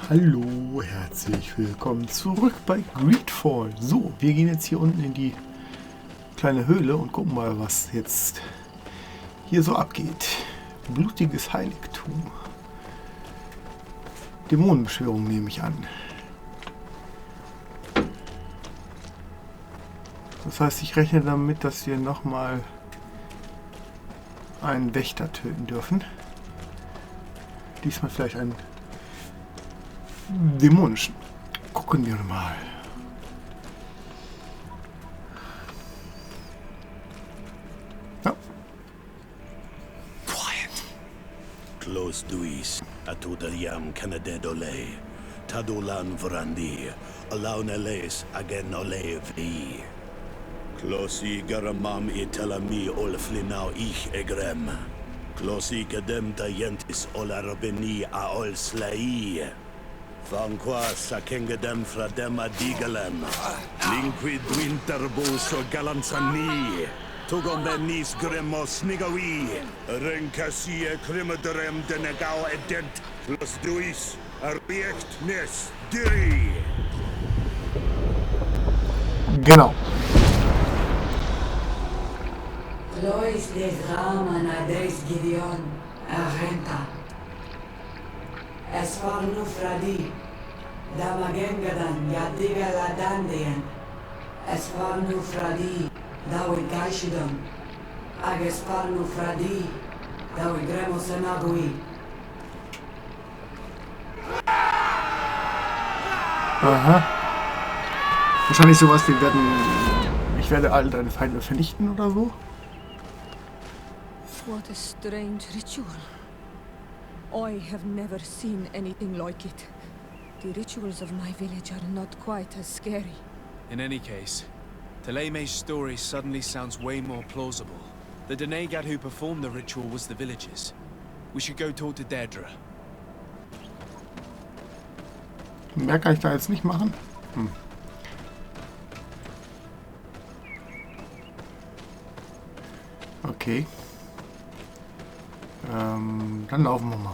Hallo, herzlich willkommen zurück bei Greedfall. So, wir gehen jetzt hier unten in die kleine Höhle und gucken mal, was jetzt hier so abgeht. Blutiges Heiligtum. Dämonenbeschwörung nehme ich an. Das heißt, ich rechne damit, dass wir nochmal einen Wächter töten dürfen. Diesmal vielleicht einen dämonischen. Gucken wir mal. Ja. Quiet. Close duis. Atudaliam canadedole. Tadulan vrandi. Alauneles agen olevi. Closi garamam italami olflinau ich egrem. Closi cadem tayentis olarabeni a olslai. Vanqua sakengedem fradem adigalem. Linquid winterbus o galanzani. Tugombenis gremos nigawi. Rencasie crimaderem denegau edent. Los duis arbiect nes diri. Genau. Lois des Raman Ades Gideon Argenta. Es war nur Fradi. Damagengadan Yadiga Ladandien. Es war nur Fradi. Dawi Gaishidon. Ages war nur Fradi. Dawi Gremos Enagui. Aha. Wahrscheinlich sowas, wir werden. Ich werde all deine Feinde vernichten oder so. What a strange ritual. I have never seen anything like it. The rituals of my village are not quite as scary. In any case, Teleme's story suddenly sounds way more plausible. The Denegad who performed the ritual was the villagers. We should go talk to Deirdre. Mehr kann ich da jetzt nicht machen. Okay. Dann laufen wir mal.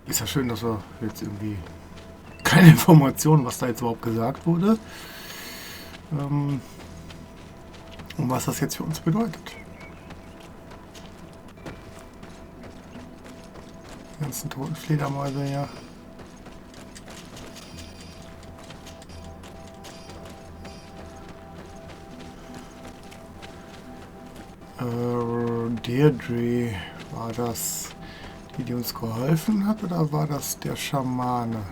Ist ja schön, dass wir jetzt irgendwie keine Informationen, was da jetzt überhaupt gesagt wurde. Und was das jetzt für uns bedeutet. Die ganzen toten Fledermäuse, ja. Deirdre, war das die uns geholfen hat, oder war das der Schamane?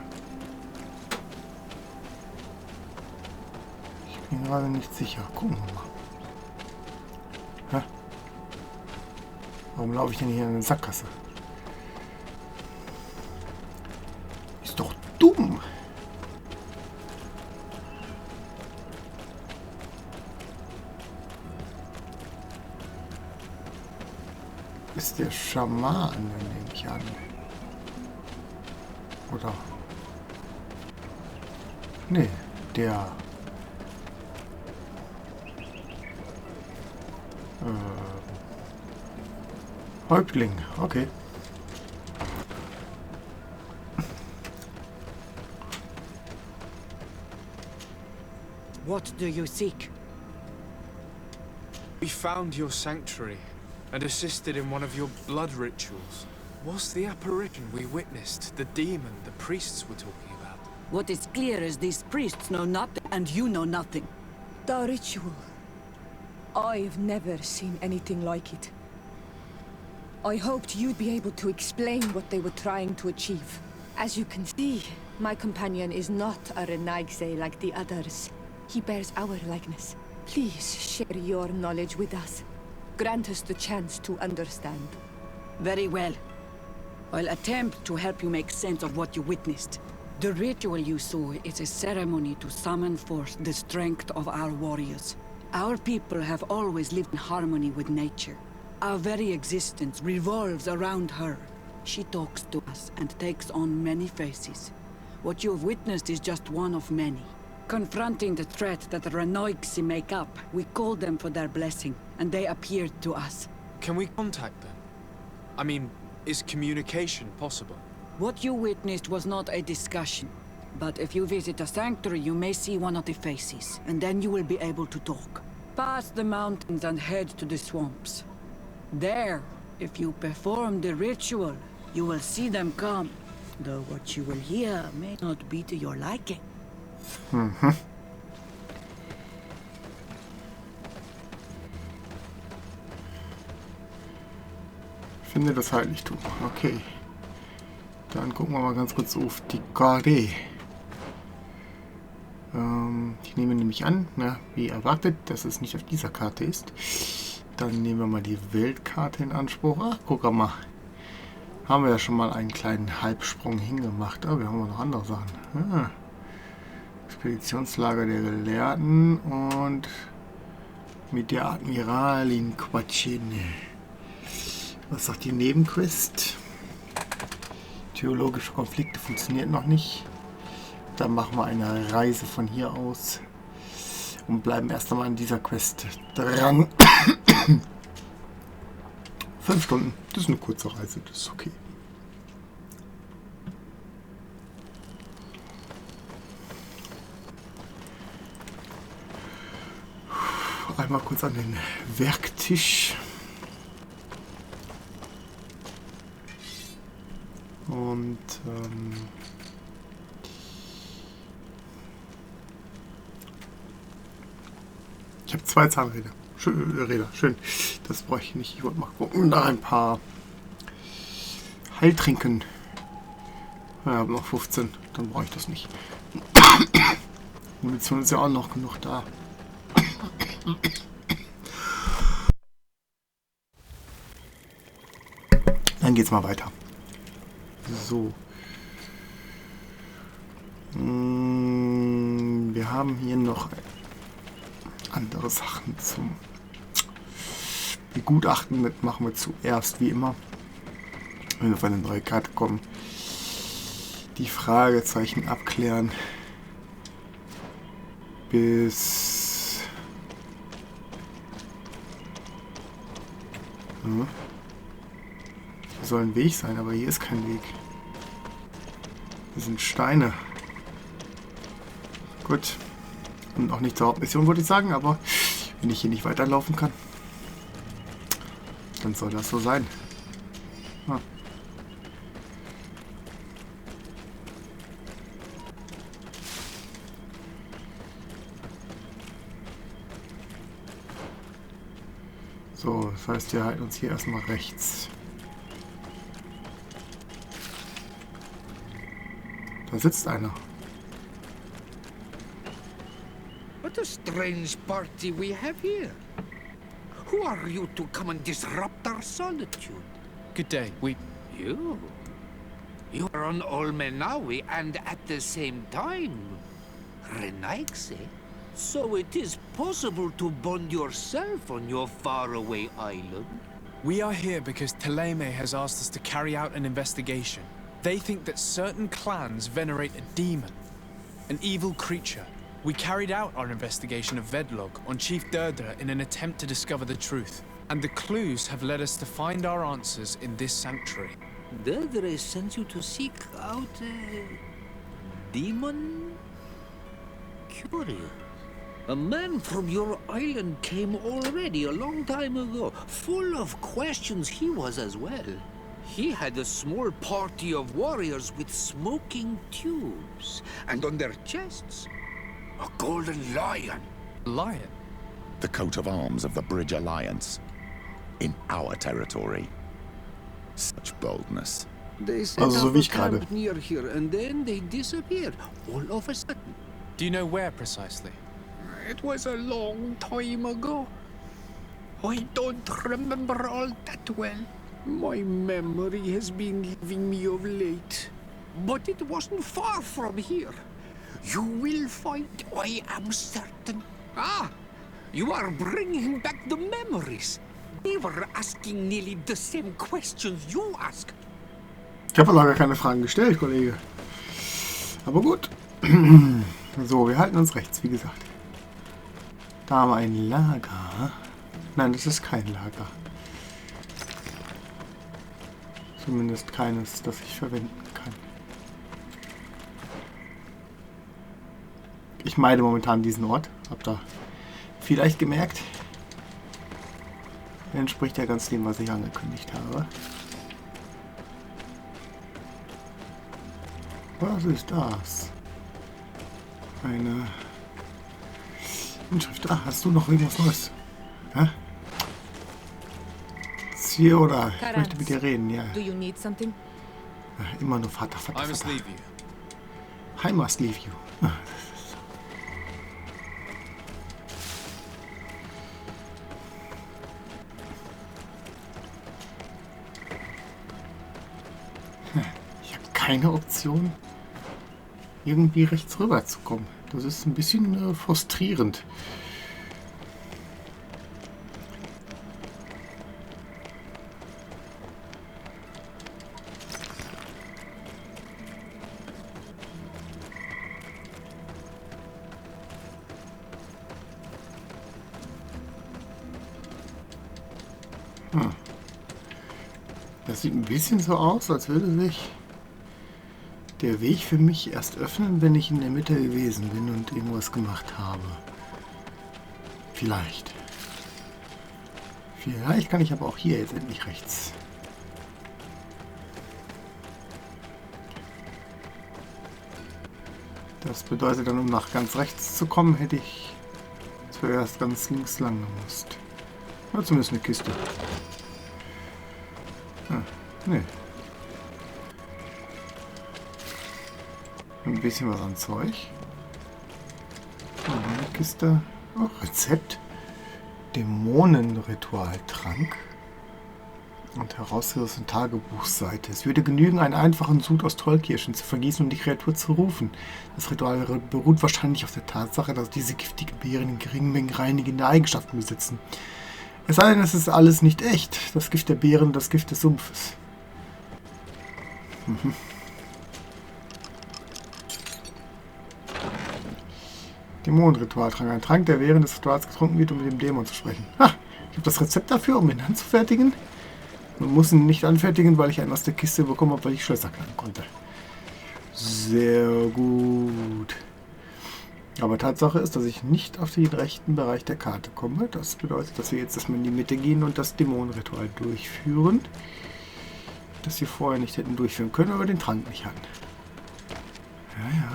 Ich bin gerade nicht sicher. Gucken wir mal. Hä? Warum laufe ich denn hier in eine Sackgasse? Ist doch dumm! Ist der Schamane, nehme ich an. Oder? Nee, der... Häuptling, okay. What do you seek? We found your sanctuary and assisted in one of your blood rituals. Was the apparition we witnessed the demon the priests were talking about? What is clear is these priests know nothing, and you know nothing. The ritual. I've never seen anything like it. I hoped you'd be able to explain what they were trying to achieve. As you can see, my companion is not a Renaigse like the others. He bears our likeness. Please share your knowledge with us. Grant us the chance to understand. Very well. I'll attempt to help you make sense of what you witnessed. The ritual you saw is a ceremony to summon forth the strength of our warriors. Our people have always lived in harmony with nature. Our very existence revolves around her. She talks to us and takes on many faces. What you have witnessed is just one of many. Confronting the threat that the Renoigsi make up, we called them for their blessing, and they appeared to us. Can we contact them? I mean, is communication possible? What you witnessed was not a discussion. But if you visit the sanctuary, you may see one of the faces, and then you will be able to talk. Pass the mountains and head to the swamps. There, if you perform the ritual, you will see them come. Though what you will hear may not be to your liking. Finde das Heiligtum. Okay. Dann gucken wir mal ganz kurz auf die Karte. Ich nehme nämlich an, wie erwartet, dass es nicht auf dieser Karte ist. Dann nehmen wir mal die Weltkarte in Anspruch. Ach, guck mal. Haben wir ja schon mal einen kleinen Halbsprung hingemacht. Aber wir haben noch andere Sachen. Expeditionslager der Gelehrten und mit der Admiralin quatschen. Was sagt die Nebenquest? Theologische Konflikte funktioniert noch nicht. Dann machen wir eine Reise von hier aus und bleiben erst einmal an dieser Quest dran. 5 Stunden, das ist eine kurze Reise, das ist okay. Einmal kurz an den Werktisch. Und ich habe 2 Zahnräder. Schön. Das brauche ich nicht. Ich wollte mal gucken. Da ein paar Heiltrinken. Ja, ich habe noch 15. Dann brauche ich das nicht. Munition ist ja auch noch genug da. Dann geht's mal weiter. So. Wir haben hier noch andere Sachen zum Begutachten. Das machen wir zuerst, wie immer. Wenn wir von den 3 Karten kommen. Die Fragezeichen abklären. Bis... Hier soll ein Weg sein, aber hier ist kein Weg. Hier sind Steine. Gut. Und auch nicht zur Hauptmission, würde ich sagen, aber wenn ich hier nicht weiterlaufen kann, dann soll das so sein. Ah. So, das heißt, wir halten uns hier erstmal rechts. Da sitzt einer. What a strange party we have here. Who are you to come and disrupt our solitude? Good day. You? You are on Olmenawi and at the same time Renaigse? So it is possible to bond yourself on your faraway island? We are here because Thélème has asked us to carry out an investigation. They think that certain clans venerate a demon, an evil creature. We carried out our investigation of Vedlog on Chief Deirdre in an attempt to discover the truth. And the clues have led us to find our answers in this sanctuary. Deirdre sent you to seek out a demon? Curious. A man from your island came already a long time ago. Full of questions he was as well. He had a small party of warriors with smoking tubes. And on their chests, a golden lion. Lion? The coat of arms of the Bridge Alliance. In our territory. Such boldness. They set Also so up wie a ich gerade. camp near here and then they disappeared all of a sudden. Do you know where precisely? It was a long time ago. I don't remember all that well. My memory has been leaving me of late. But it wasn't far from here. You will find, I am certain. Ah, you are bringing back the memories. They were asking nearly the same questions you asked. Ich habe aber gar keine Fragen gestellt, Kollege. Aber gut. So, wir halten uns rechts, wie gesagt. Da haben wir ein Lager. Nein, das ist kein Lager. Zumindest keines, das ich verwenden kann. Ich meide momentan diesen Ort. Habt ihr vielleicht gemerkt? Entspricht ja ganz dem, was ich angekündigt habe. Was ist das? Eine Inschrift. Ah, hast du noch irgendwas Neues? Hä? Hier oder? Ich möchte mit dir reden, ja. Do you need something? Immer nur Vater, Vater, I must Vater. leave you. I must leave you. Ich habe keine Option, irgendwie rechts rüber zu kommen. Das ist ein bisschen frustrierend. Das sieht ein bisschen so aus, als würde sich der Weg für mich erst öffnen, wenn ich in der Mitte gewesen bin und irgendwas gemacht habe. Vielleicht. Vielleicht kann ich aber auch hier jetzt endlich rechts. Das bedeutet dann, um nach ganz rechts zu kommen, hätte ich zuerst ganz links lang gemusst. Oder zumindest eine Kiste. Ah, nee. Ein bisschen was an Zeug. Eine Kiste. Oh, Rezept. Dämonenritualtrank. Und herausgerissene Tagebuchseite. Es würde genügen, einen einfachen Sud aus Tollkirschen zu vergießen und die Kreatur zu rufen. Das Ritual beruht wahrscheinlich auf der Tatsache, dass diese giftigen Beeren in geringen Mengen reinigende Eigenschaften besitzen. Es sei denn, es ist alles nicht echt. Das Gift der Beeren, das Gift des Sumpfes. Dämonenritualtrank. Ein Trank, der während des Rituals getrunken wird, um mit dem Dämon zu sprechen. Ha! Ich habe das Rezept dafür, um ihn anzufertigen. Man muss ihn nicht anfertigen, weil ich einen aus der Kiste bekommen habe, weil ich Schlösser knacken konnte. Sehr gut. Aber Tatsache ist, dass ich nicht auf den rechten Bereich der Karte komme. Das bedeutet, dass wir jetzt erstmal in die Mitte gehen und das Dämonenritual durchführen. Das wir vorher nicht hätten durchführen können, aber den Trank nicht hatten. Ja.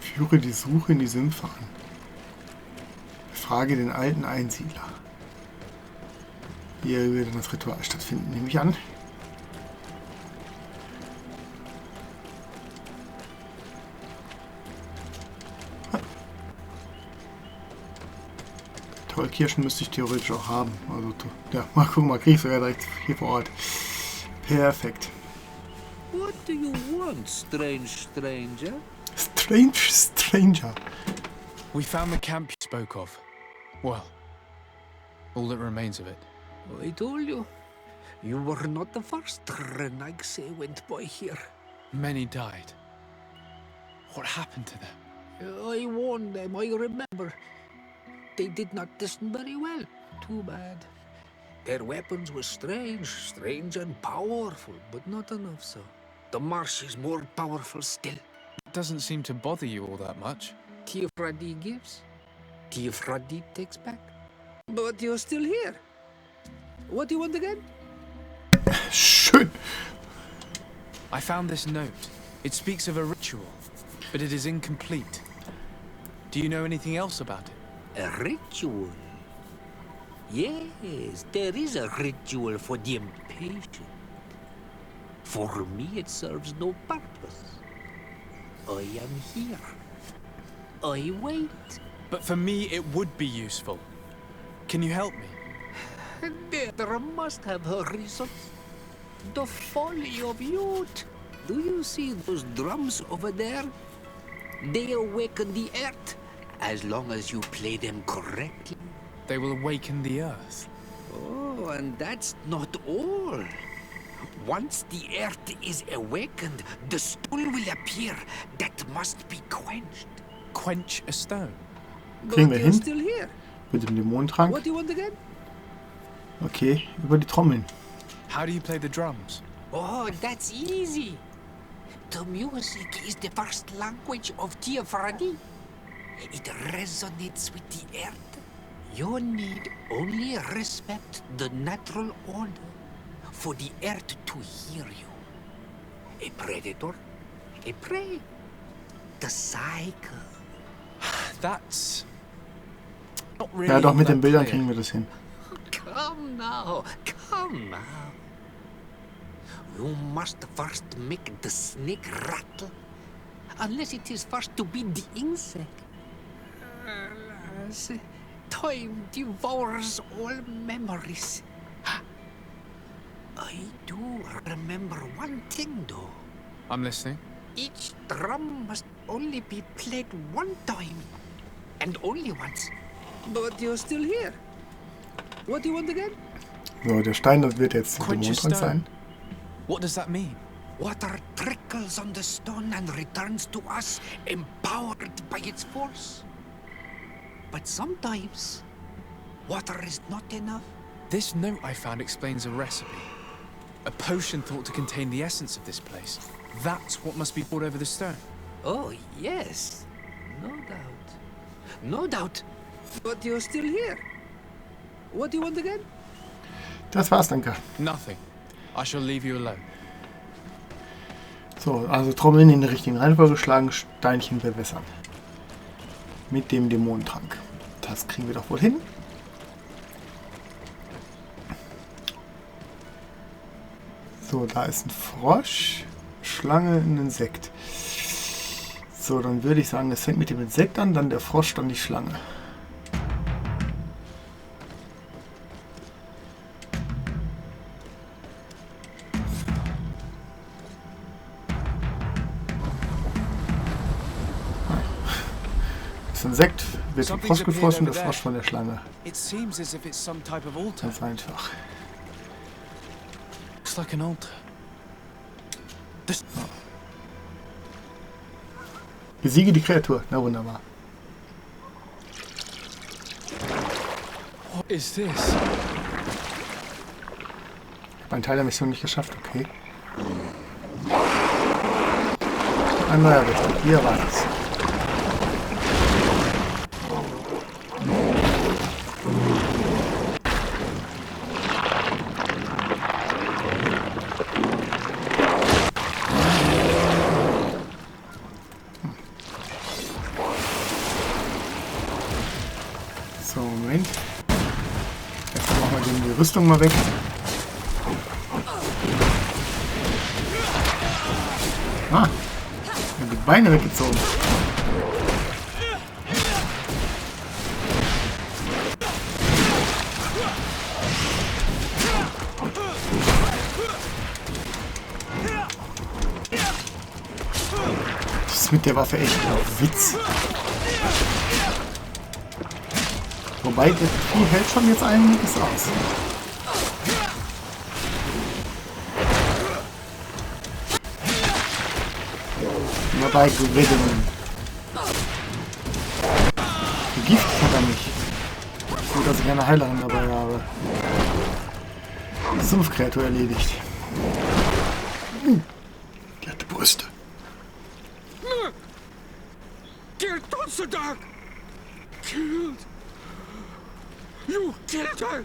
Führe die Suche in die Sümpfe an. Frage den alten Einsiedler. Hier wird das Ritual stattfinden, nehme ich an. Tollkirschen müsste ich theoretisch auch haben. Also, ja, mal gucken, mal kriege ich sogar direkt hier vor Ort. Perfekt. What do you want, strange stranger? Strange stranger. We found the camp you spoke of. Well, all that remains of it. I told you. You were not the first Renagse went by here. Many died. What happened to them? I warned them, I remember. They did not listen very well. Too bad. Their weapons were strange and powerful, but not enough so. The marsh is more powerful still. It doesn't seem to bother you all that much. Tiafradi gives, Tiafradi takes back. But you're still here. What do you want again? Schön. I found this note. It speaks of a ritual, but it is incomplete. Do you know anything else about it? A ritual? Yes, there is a ritual for the impatient. For me, it serves no purpose. I am here. I wait. But for me, it would be useful. Can you help me? There must have a reason. The folly of youth. Do you see those drums over there? They awaken the earth, as long as you play them correctly. They will awaken the earth. Oh, and that's not all. Once the earth is awakened, the stone will appear that must be quenched. Quench a stone. Kriegen wir But you're hin. still here. Mit dem Dämonentrank. What do you want again? Okay, über die Trommeln. How do you play the drums? Oh, that's easy. The music is the first language of Tiafrani. It resonates with the earth. You need only respect the natural order for the earth to hear you. A predator, a prey. The cycle. That's not really. Ja, doch, mit all den that Bildern clear. kriegen wir das hin. Come now, come now. You must first make the snake rattle, unless it is first to be the insect. Alas, time devours all memories. I do remember one thing, though. I'm listening. Each drum must only be played one time, and only once. But you're still here. What do you want again? So, der Stein, das wird jetzt der Quench a Dämonentrank stone. sein. What does that mean? Water trickles on the stone and returns to us, empowered by its force. But sometimes, water is not enough. This note I found explains a recipe. A potion thought to contain the essence of this place. That's what must be poured over the stone. Oh, yes. No doubt. No doubt. But you're still here. What do you want again? Das war's, danke. Nothing. I shall leave you alone. So, also Trommeln in der richtigen Reihenfolge schlagen, Steinchen bewässern. Mit dem Dämonentrank. Das kriegen wir doch wohl hin. So, da ist ein Frosch, Schlange, ein Insekt. So, dann würde ich sagen, es fängt mit dem Insekt an, dann der Frosch, dann die Schlange. Das Insekt wird vom Frosch gefressen, der Frosch von der Schlange. It seems as if it's some type of altar. Ganz einfach. Looks like an altar. This Besiege die Kreatur. Na wunderbar. What is this? Ich habe einen Teil der Mission nicht geschafft, okay. Ein neuer Richter. Hier war es. So, Moment. Jetzt machen wir die Rüstung mal weg. Ah, die Beine weggezogen. Das ist mit der Waffe echt ein Witz. Wobei, das Vieh hält schon jetzt einiges aus. Dabei gewinnen. Gift hat er nicht. Gut, dass ich eine Heilerin dabei habe. Sumpfkreatur erledigt. Die hatte Brüste. Dear Dotsadak! Killed! You killed her!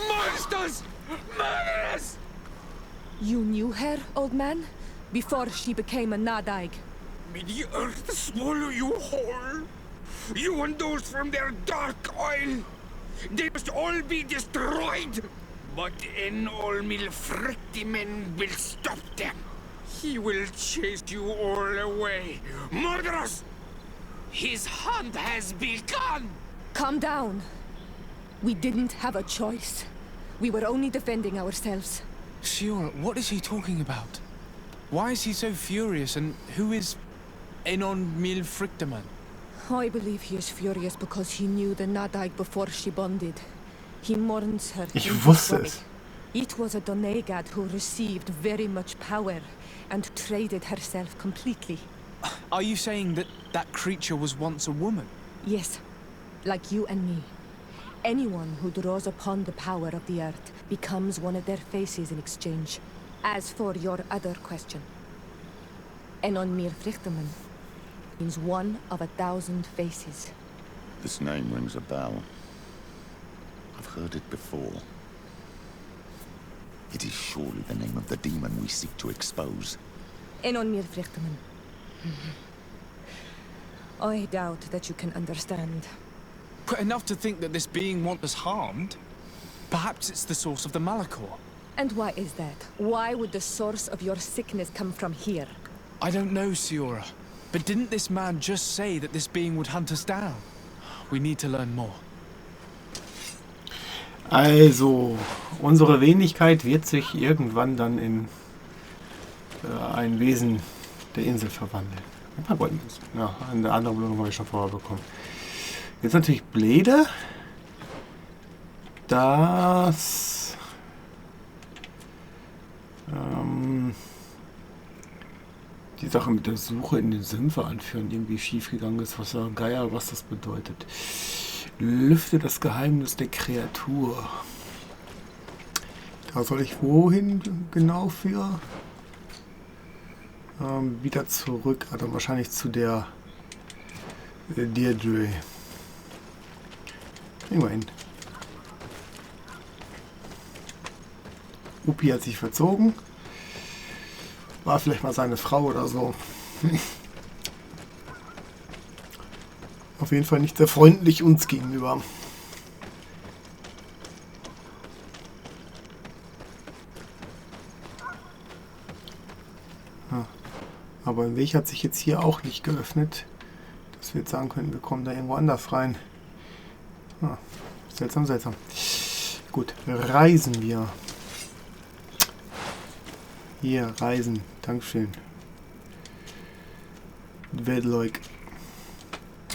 Monsters! Murderers! You knew her, old man? Before she became a Nadaig? May the earth swallow you whole! You and those from their dark oil! They must all be destroyed! But Enolmil Frictimen will stop them! He will chase you all away! Murderers! His hunt has begun! Calm down. We didn't have a choice. We were only defending ourselves. Shiora, what is he talking about? Why is he so furious, and who is Enon Mil Frictaman? I believe he is furious because he knew the Nadaig before she bonded. He mourns her. Ich in his wusste body. es. It was a Donegad who received very much power and traded herself completely. Are you saying that that creature was once a woman? Yes, like you and me. Anyone who draws upon the power of the earth becomes one of their faces in exchange. As for your other question, Enon mir Frichterman means one of 1,000 faces. This name rings a bell. I've heard it before. It is surely the name of the demon we seek to expose. Enon mir Frichterman. I doubt that you can understand. But enough to think that this being wants us harmed? Perhaps it's the source of the Malachor. And why is that? Why would the source of your sickness come from here? I don't know, Siora. But didn't this man just say that this being would hunt us down? We need to learn more. Also, unsere Wenigkeit wird sich irgendwann dann in ein Wesen der Insel verwandeln. Ein paar Goldmünzen. Ja, eine andere Belohnung habe ich schon vorher bekommen. Jetzt natürlich blöde, dass die Sache mit der Suche in den Sümpfe anführen irgendwie schief gegangen ist. Was ja Geier, was das bedeutet. Lüfte das Geheimnis der Kreatur. Da soll ich wohin genau für? Wieder zurück, also wahrscheinlich zu der Deirdre. Immerhin. Upi hat sich verzogen. War vielleicht mal seine Frau oder so. Auf jeden Fall nicht sehr freundlich uns gegenüber. Aber ein Weg hat sich jetzt hier auch nicht geöffnet, dass wir jetzt sagen können, wir kommen da irgendwo anders rein. Seltsam, seltsam. Gut, reisen wir. Hier, reisen. Dankeschön. Weltleuk.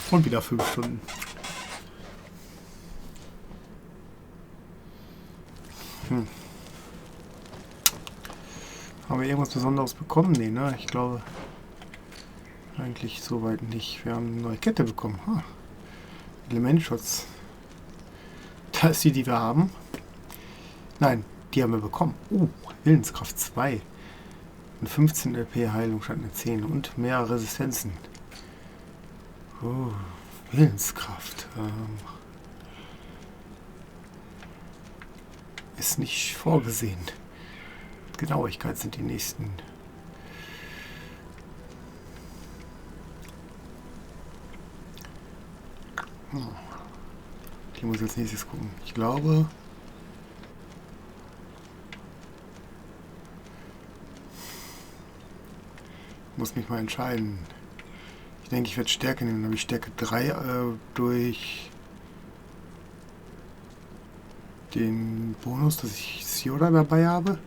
Und wieder 5 Stunden. Haben wir irgendwas Besonderes bekommen? Nee, ne? Ich glaube eigentlich soweit nicht. Wir haben eine neue Kette bekommen. Elementschutz. Das ist die wir haben. Nein, die haben wir bekommen. Willenskraft 2. Und 15 LP Heilung statt eine 10. Und mehr Resistenzen. Willenskraft. Ist nicht vorgesehen. Genauigkeit sind die nächsten. Ich muss als nächstes gucken. Ich glaube... Ich muss mich mal entscheiden. Ich denke, ich werde Stärke nehmen. Dann habe ich Stärke 3 durch den Bonus, dass ich Siora dabei habe.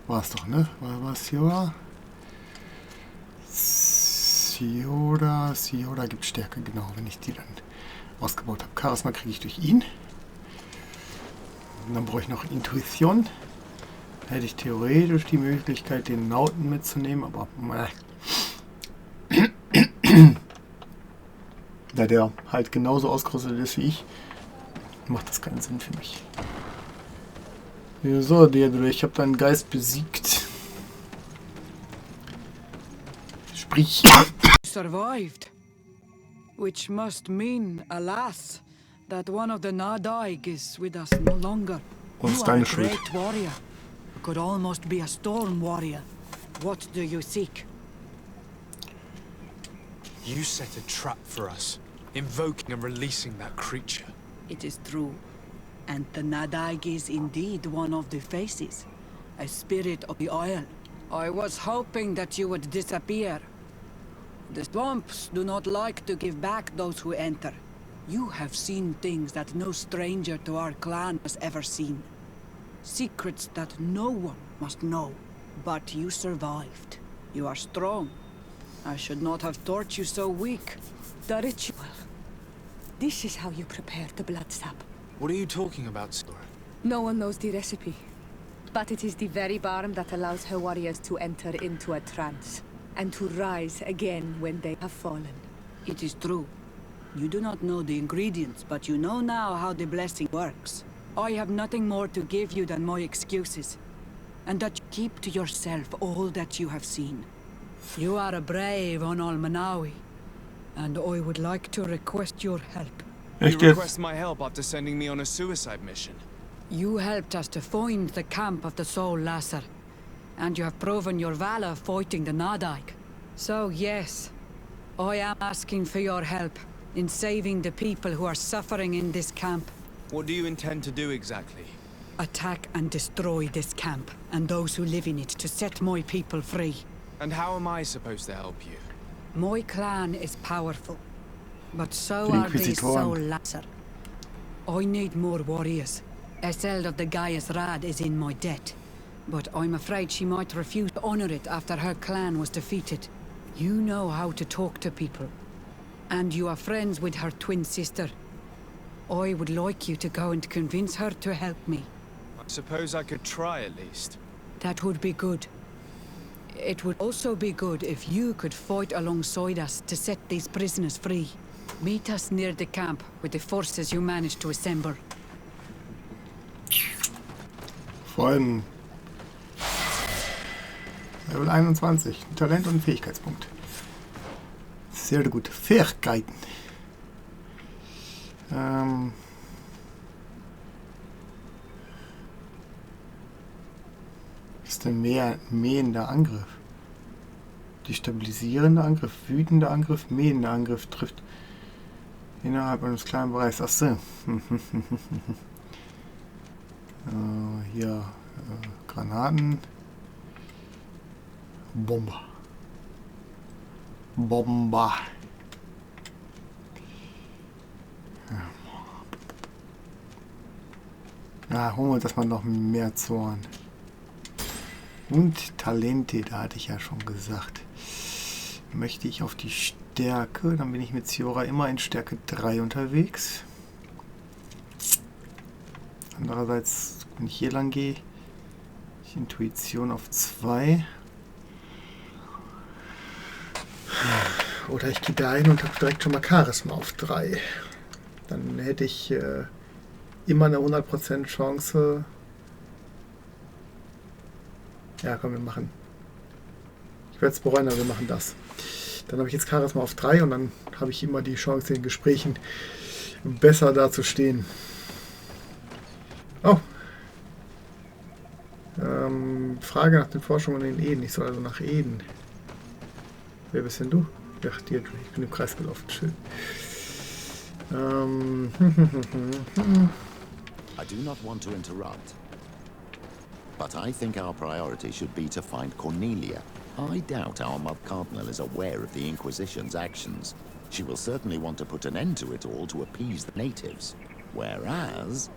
War es doch, ne? War es Siora? Siora gibt Stärke, genau, wenn ich die dann ausgebaut habe. Charisma kriege ich durch ihn. Und dann brauche ich noch Intuition. Da hätte ich theoretisch die Möglichkeit, den Nauten mitzunehmen, aber da der halt genauso ausgerüstet ist wie ich, macht das keinen Sinn für mich. So, Deirdre, ich habe deinen Geist besiegt. Sprich. Survived. Which must mean, alas, that one of the Nadaig is with us no longer. Und You ist are a deine Schuld. great warrior. You could almost be a storm warrior. What do you seek? You set a trap for us, invoking and releasing that creature. It is true. And the Nadaig is indeed one of the faces. A spirit of the Isle. I was hoping that you would disappear. The swamps do not like to give back those who enter. You have seen things that no stranger to our clan has ever seen. Secrets that no one must know. But you survived. You are strong. I should not have thought you so weak. The ritual. This is how you prepare the blood sap. What are you talking about, Siora? No one knows the recipe. But it is the very barm that allows her warriors to enter into a trance. And to rise again when they have fallen. It is true. You do not know the ingredients, but you know now how the blessing works. I have nothing more to give you than my excuses, and that you keep to yourself all that you have seen. You are a brave on Almanawi, and I would like to request your help. You Echt jetzt? request my help after sending me on a suicide mission. You helped us to find the camp of the Soul Lasser, and you have proven your valor fighting the Nadaik. So yes, I am asking for your help in saving the people who are suffering in this camp. What do you intend to do exactly? Attack and destroy this camp, and those who live in it, to set my people free. And how am I supposed to help you? My clan is powerful, but so Die are the Inquisitoren. Soul Lasser. I need more warriors. Eseld of the Gaius Rad is in my debt, but I'm afraid she might refuse to honor it after her clan was defeated. You know how to talk to people, and you are friends with her twin sister. I would like you to go and convince her to help me. I suppose I could try at least. That would be good. It would also be good if you could fight alongside us to set these prisoners free. Meet us near the camp with the forces you managed to assemble. Vor allem Level 21. Talent und Fähigkeitspunkt. Sehr gut. Fähigkeiten. Ist der mähende Angriff? Destabilisierender Angriff, wütender Angriff, mähender Angriff trifft innerhalb eines kleinen Bereichs. Achso. Hier Granaten. Bomber. Bomber. Ja, holen wir das mal noch mehr Zorn. Und Talente, da hatte ich ja schon gesagt. Möchte ich auf die Stärke, dann bin ich mit Ciora immer in Stärke 3 unterwegs. Andererseits, wenn ich hier lang gehe, ich Intuition auf 2. Oder ich gehe da hin und habe direkt schon mal Charisma auf 3. Dann hätte ich immer eine 100% Chance. Ja, komm, wir machen. Ich werde es bereuen, aber wir machen das. Dann habe ich jetzt Charisma auf 3 und dann habe ich immer die Chance, in Gesprächen besser dazustehen. Oh. Frage nach den Forschungen in Eden. Ich soll also nach Eden. Wer bist denn du? Ja, Deirdre. Ich bin im Kreis gelaufen. Schön. I do not want to interrupt, but I think our priority should be to find Cornelia. I doubt our Mother Cardinal is aware of the Inquisition's actions. She will certainly want to put an end to it all to appease the natives. Whereas,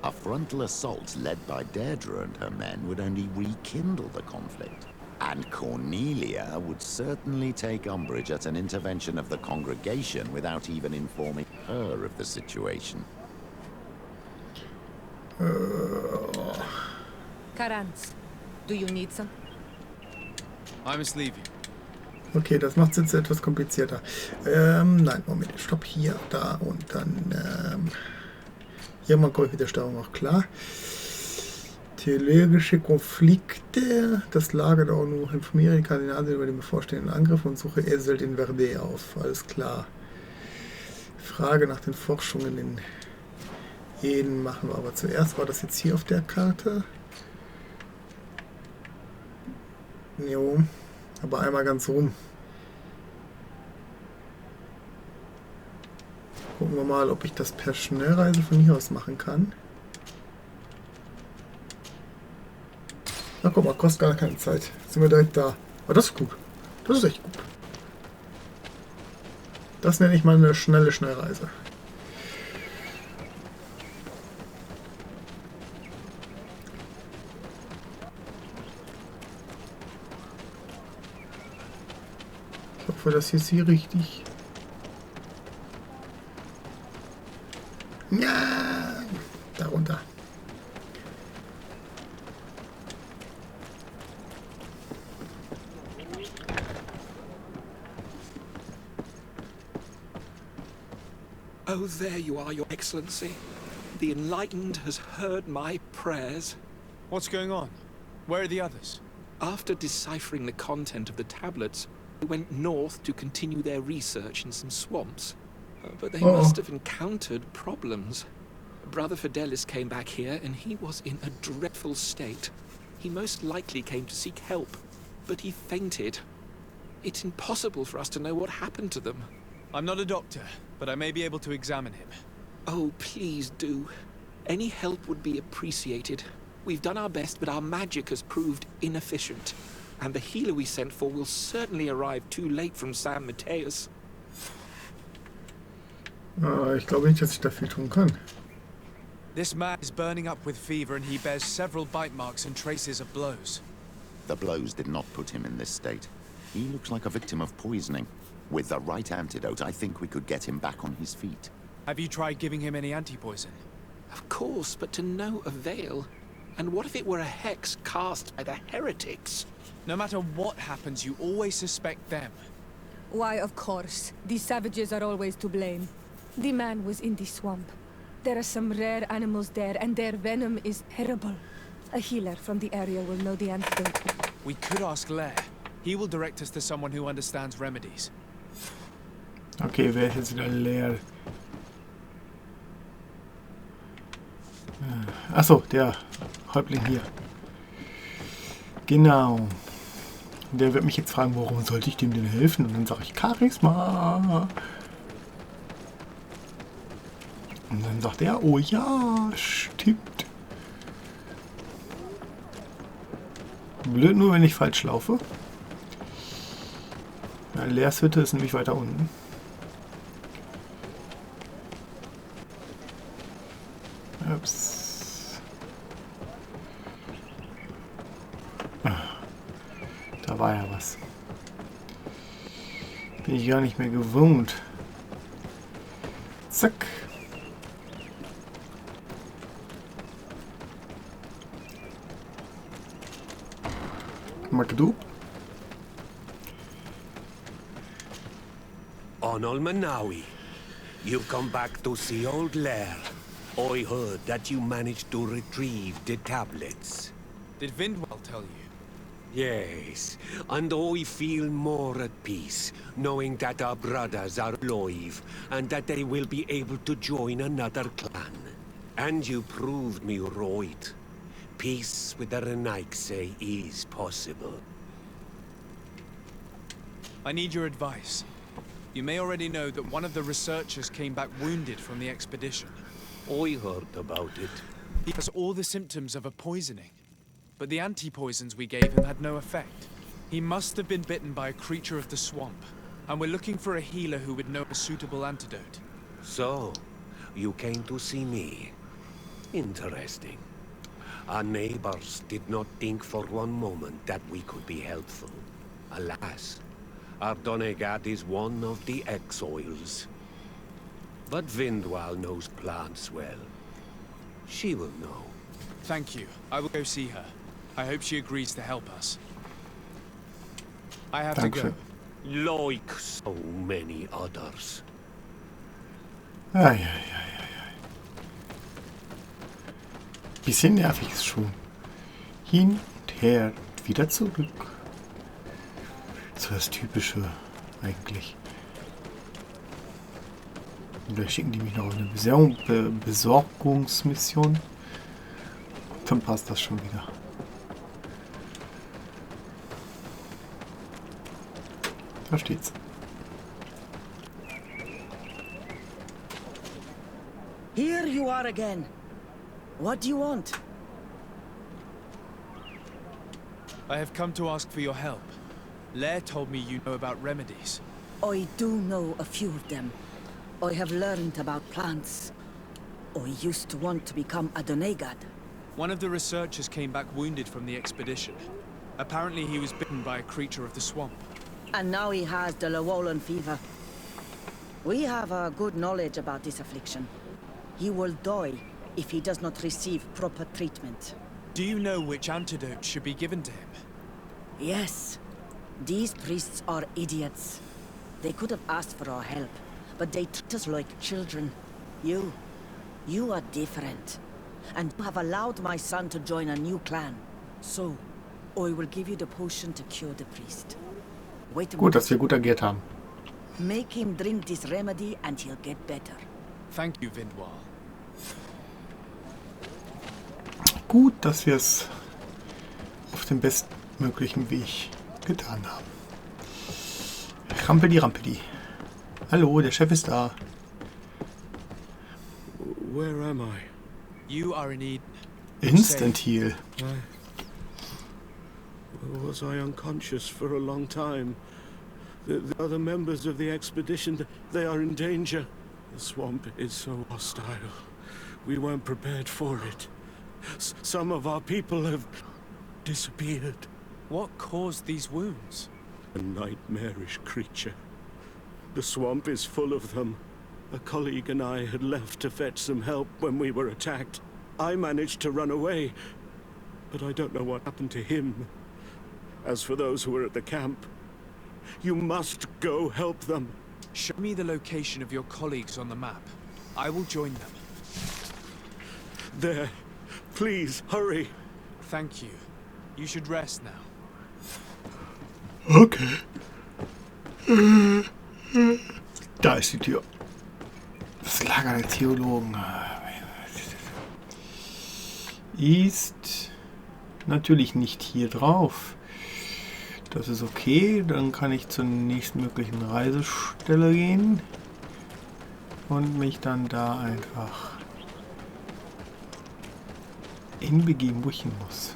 a frontal assault led by Deirdre and her men would only rekindle the conflict. And Cornelia would certainly take umbrage at an intervention of the congregation without even informing her of the situation. Karans, do you need some? I must leave you. Okay, das macht es jetzt etwas komplizierter. Nein, Moment. Stopp hier, da und dann hier mal Golf mit der Steuerung auch klar. Theologische Konflikte. Das Lager der ONU informiere die Kardinale über den bevorstehenden Angriff und suche Esel in Verde auf. Alles klar. Frage nach den Forschungen in Eden machen wir aber zuerst. War das jetzt hier auf der Karte? Jo, aber einmal ganz rum. Gucken wir mal, ob ich das per Schnellreise von hier aus machen kann. Na guck mal, kostet gar keine Zeit. Jetzt sind wir direkt da. Aber das ist gut. Das ist echt gut. Das nenne ich mal eine schnelle Schnellreise. Ich hoffe, das ist hier richtig. Ja, darunter. Oh, there you are, Your Excellency. The Enlightened has heard my prayers. What's going on? Where are the others? After deciphering the content of the tablets, they went north to continue their research in some swamps. But they must have encountered problems. Brother Fidelis came back here, and he was in a dreadful state. He most likely came to seek help, but he fainted. It's impossible for us to know what happened to them. I'm not a doctor, but I may be able to examine him. Oh, please do. Any help would be appreciated. We've done our best, but our magic has proved inefficient. And the healer we sent for will certainly arrive too late from San Mateus. Ich glaube nicht, dass ich da viel tun kann. This man is burning up with fever and he bears several bite marks and traces of blows. The blows did not put him in this state. He looks like a victim of poisoning. With the right antidote, I think we could get him back on his feet. Have you tried giving him any anti-poison? Of course, but to no avail. And what if it were a hex cast by the heretics? No matter what happens, you always suspect them. Why, of course. These savages are always to blame. The man was in the swamp. There are some rare animals there, and their venom is terrible. A healer from the area will know the antidote. We could ask Lair. He will direct us to someone who understands remedies. Okay, wer ist jetzt wieder leer? Achso, der Häuptling hier. Genau. Der wird mich jetzt fragen, warum sollte ich dem denn helfen? Und dann sage ich Charisma. Und dann sagt er, oh ja, stimmt. Blöd nur, wenn ich falsch laufe. Ja, Leers Hütte ist nämlich weiter unten. Ups. Da war ja was. Bin ich gar nicht mehr gewohnt. Zack. Magdu. Onol Manawi, you've come back to see old Lair. I heard that you managed to retrieve the tablets. Did Vindwell tell you? Yes, and I feel more at peace, knowing that our brothers are alive, and that they will be able to join another clan. And you proved me right. Peace with the Renaigse is possible. I need your advice. You may already know that one of the researchers came back wounded from the expedition. I heard about it. He has all the symptoms of a poisoning, but the anti-poisons we gave him had no effect. He must have been bitten by a creature of the swamp, and we're looking for a healer who would know a suitable antidote. So, you came to see me. Interesting. Our neighbors did not think for one moment that we could be helpful. Alas, our Donegat is one of the exiles. But Vindwal knows plants well. She will know. Thank you. I will go see her. I hope she agrees to help us. I have to go. Like so many others. Ai. Bisschen nervig ist schon. Hin und her, wieder zurück. So das Typische eigentlich. Und da schicken die mich noch auf eine Besorgungsmission. Dann passt das schon wieder. Da steht's. Here you are again. What do you want? I have come to ask for your help. Lair told me you know about remedies. I do know a few of them. I have learned about plants. I used to want to become a Donegad. One of the researchers came back wounded from the expedition. Apparently he was bitten by a creature of the swamp. And now he has the Llewellyn fever. We have a good knowledge about this affliction. He will die if he does not receive proper treatment. Do you know which antidote should be given to him? Yes. These priests are idiots. They could have asked for our help, but they treat us like children. You are different. And you have allowed my son to join a new clan. So, I will give you the potion to cure the priest. Wait a Gut, dass minute. wir gut agiert haben. Make him drink this remedy and he'll get better. Thank you, Vindwal. Gut, dass wir es auf dem bestmöglichen Weg getan haben. Rampeli, Rampeli. Hallo, der Chef ist da. Where am I? You are in Eden. Instant Heal. Was I unconscious for a long time? The other members of the expedition, they are in danger. The swamp is so hostile. We weren't prepared for it. Some of our people have disappeared. What caused these wounds? A nightmarish creature. The swamp is full of them. A colleague and I had left to fetch some help when we were attacked. I managed to run away, but I don't know what happened to him. As for those who were at the camp, you must go help them. Show me the location of your colleagues on the map. I will join them. There. Please, hurry. Thank you. You should rest now. Okay. Da ist die Tür. Das Lager der Theologen. Ist natürlich nicht hier drauf. Das ist okay. Dann kann ich zur nächstmöglichen Reisestelle gehen. Und mich dann da einfach hinbegeben, wo ich hin muss.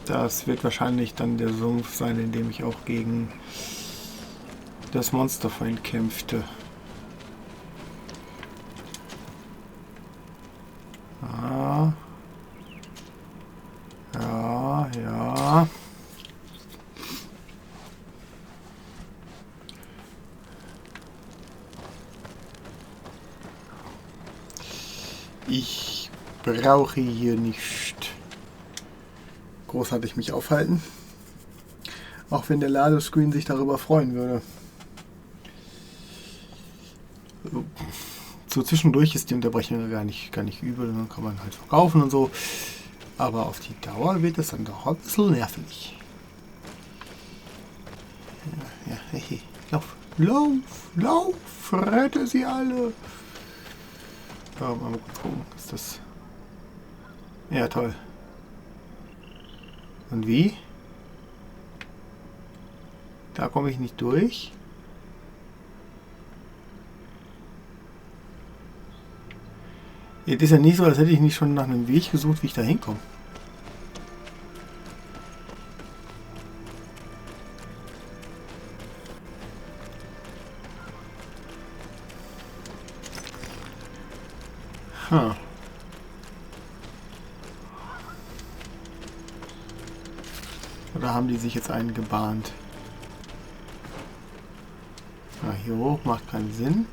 Das wird wahrscheinlich dann der Sumpf sein, in dem ich auch gegen das Monsterfeind kämpfte. Ah. Ja, ja. Ich brauche hier nicht großartig mich aufhalten. Auch wenn der Ladescreen sich darüber freuen würde. So zwischendurch ist die Unterbrechung gar nicht übel. Dann kann man halt verkaufen und so. Aber auf die Dauer wird es dann doch ein bisschen nervig. Ja, hey, lauf, lauf, lauf, rette sie alle. Mal kurz gucken, ist das... Ja, toll. Und wie? Da komme ich nicht durch. Jetzt ist ja nicht so, als hätte ich nicht schon nach einem Weg gesucht, wie ich da hinkomme. Huh. Oder haben die sich jetzt einen gebahnt? Na, hier hoch macht keinen Sinn.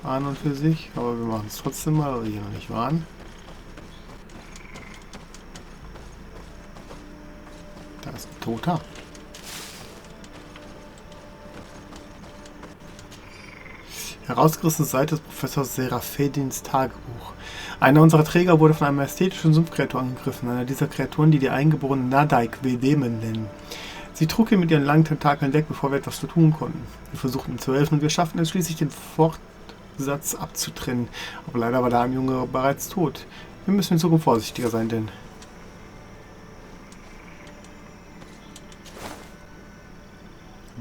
An und für sich, aber wir machen es trotzdem mal, weil wir hier noch nicht waren. Da ist ein Toter. Herausgerissene Seite des Professors Seraphedins Tagebuch. Einer unserer Träger wurde von einer ästhetischen Sumpfkreatur angegriffen, einer dieser Kreaturen, die eingeborenen Nadaik Vedemen nennen. Sie trug ihn mit ihren langen Tentakeln weg, bevor wir etwas zu tun konnten. Wir versuchten ihm zu helfen und wir schafften es schließlich, den Fortsatz abzutrennen. Aber leider war der arme Junge bereits tot. Wir müssen in Zukunft vorsichtiger sein, denn...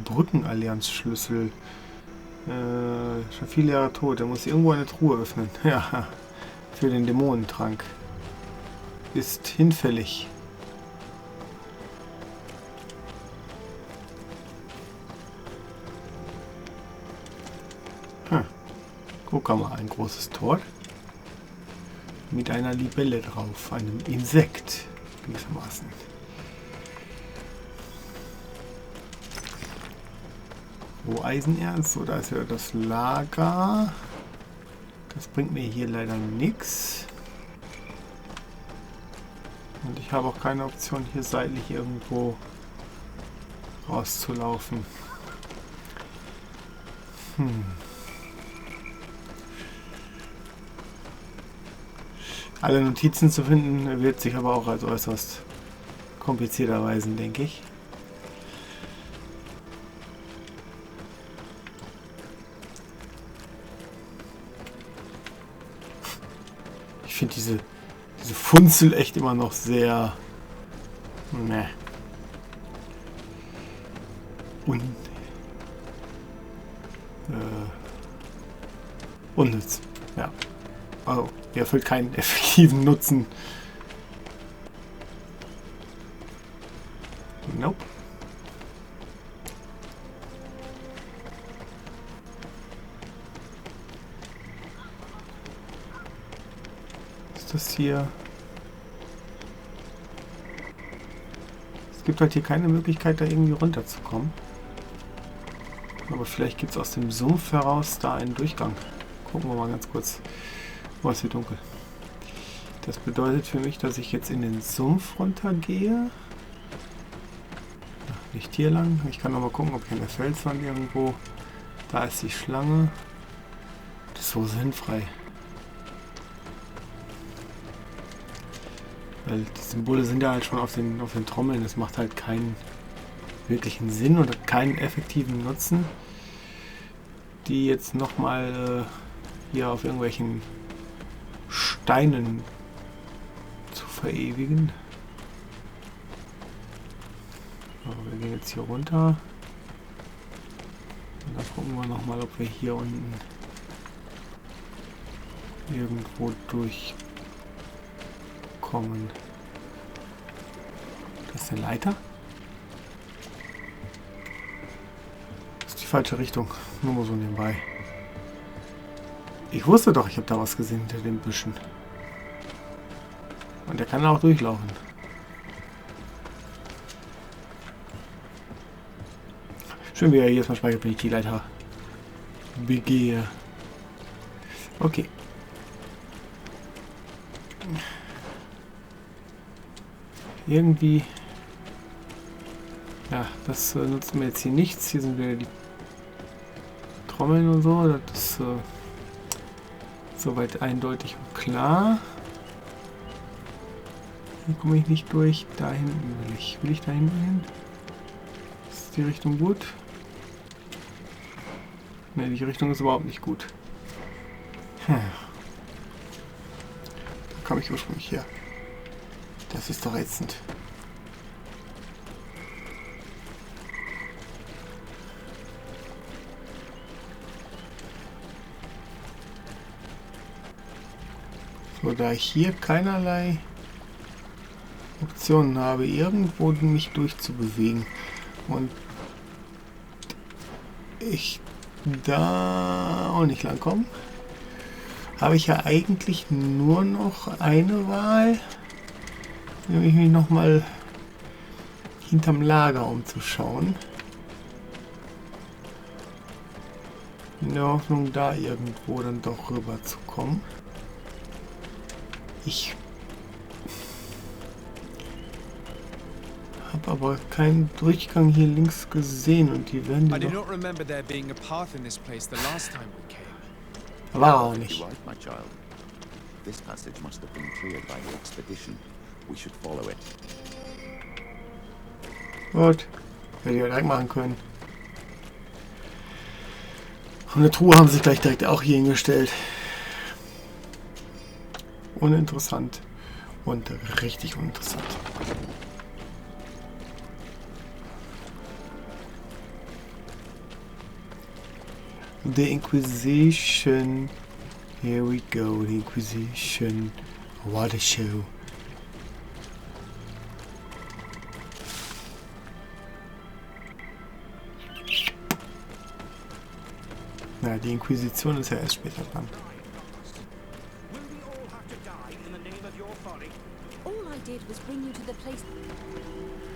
Brückenallianzschlüssel. Schon viele Jahre tot. Er muss irgendwo eine Truhe öffnen. Ja, für den Dämonentrank. Ist hinfällig. Guck mal, ein großes Tor. Mit einer Libelle drauf. Einem Insekt. Gewissermaßen. So, Eisenerz. So, da ist ja das Lager. Das bringt mir hier leider nichts. Und ich habe auch keine Option, hier seitlich irgendwo rauszulaufen. Alle Notizen zu finden, wird sich aber auch als äußerst kompliziert erweisen, denke ich. Ich finde diese Funzel echt immer noch sehr unnütz. Ja. Oh, er erfüllt keinen effektiven Nutzen. Nope. Ist das hier? Es gibt halt hier keine Möglichkeit, da irgendwie runterzukommen. Aber vielleicht gibt es aus dem Sumpf heraus da einen Durchgang. Gucken wir mal ganz kurz. Oh, es wird dunkel. Das bedeutet für mich, dass ich jetzt in den Sumpf runtergehe. Ach, nicht hier lang. Ich kann noch mal gucken, ob ich an der Felswand irgendwo... Da ist die Schlange. Das ist so sinnfrei. Weil die Symbole sind ja halt schon auf den Trommeln. Das macht halt keinen wirklichen Sinn oder keinen effektiven Nutzen, die jetzt nochmal hier auf irgendwelchen Steinen zu verewigen. So, wir gehen jetzt hier runter. Und dann gucken wir nochmal, ob wir hier unten irgendwo durchkommen. Das ist eine Leiter? Das ist die falsche Richtung. Nur mal so nebenbei. Ich wusste doch, ich habe da was gesehen hinter den Büschen. Und der kann auch durchlaufen. Schön, wie er jedes Mal speichert, wenn ich die Leiter begehe. Okay. Irgendwie... Ja, das nutzt mir jetzt hier nichts. Hier sind wieder die Trommeln und so. Das ist soweit eindeutig und klar. Hier komme ich nicht durch. Da hinten will ich. Will ich da hinten hin? Ist die Richtung gut? Ne, die Richtung ist überhaupt nicht gut. Da kam ich ursprünglich her. Das ist doch ätzend. So, da ich hier keinerlei Optionen habe, irgendwo mich durchzubewegen und ich da auch nicht lang komme, habe ich ja eigentlich nur noch eine Wahl, nämlich mich nochmal hinterm Lager umzuschauen. In der Hoffnung, da irgendwo dann doch rüber zu kommen. Ich habe aber keinen Durchgang hier links gesehen und die werden die doch... War auch nicht. This passage must have been cleared by the expedition. We should follow it. Gut. Hätte ich ja direkt machen können. Und eine Truhe haben sie gleich direkt auch hier hingestellt. Uninteressant. Und richtig uninteressant. The Inquisition. Here we go, the Inquisition. What a show. Na, die Inquisition ist ja erst später dran.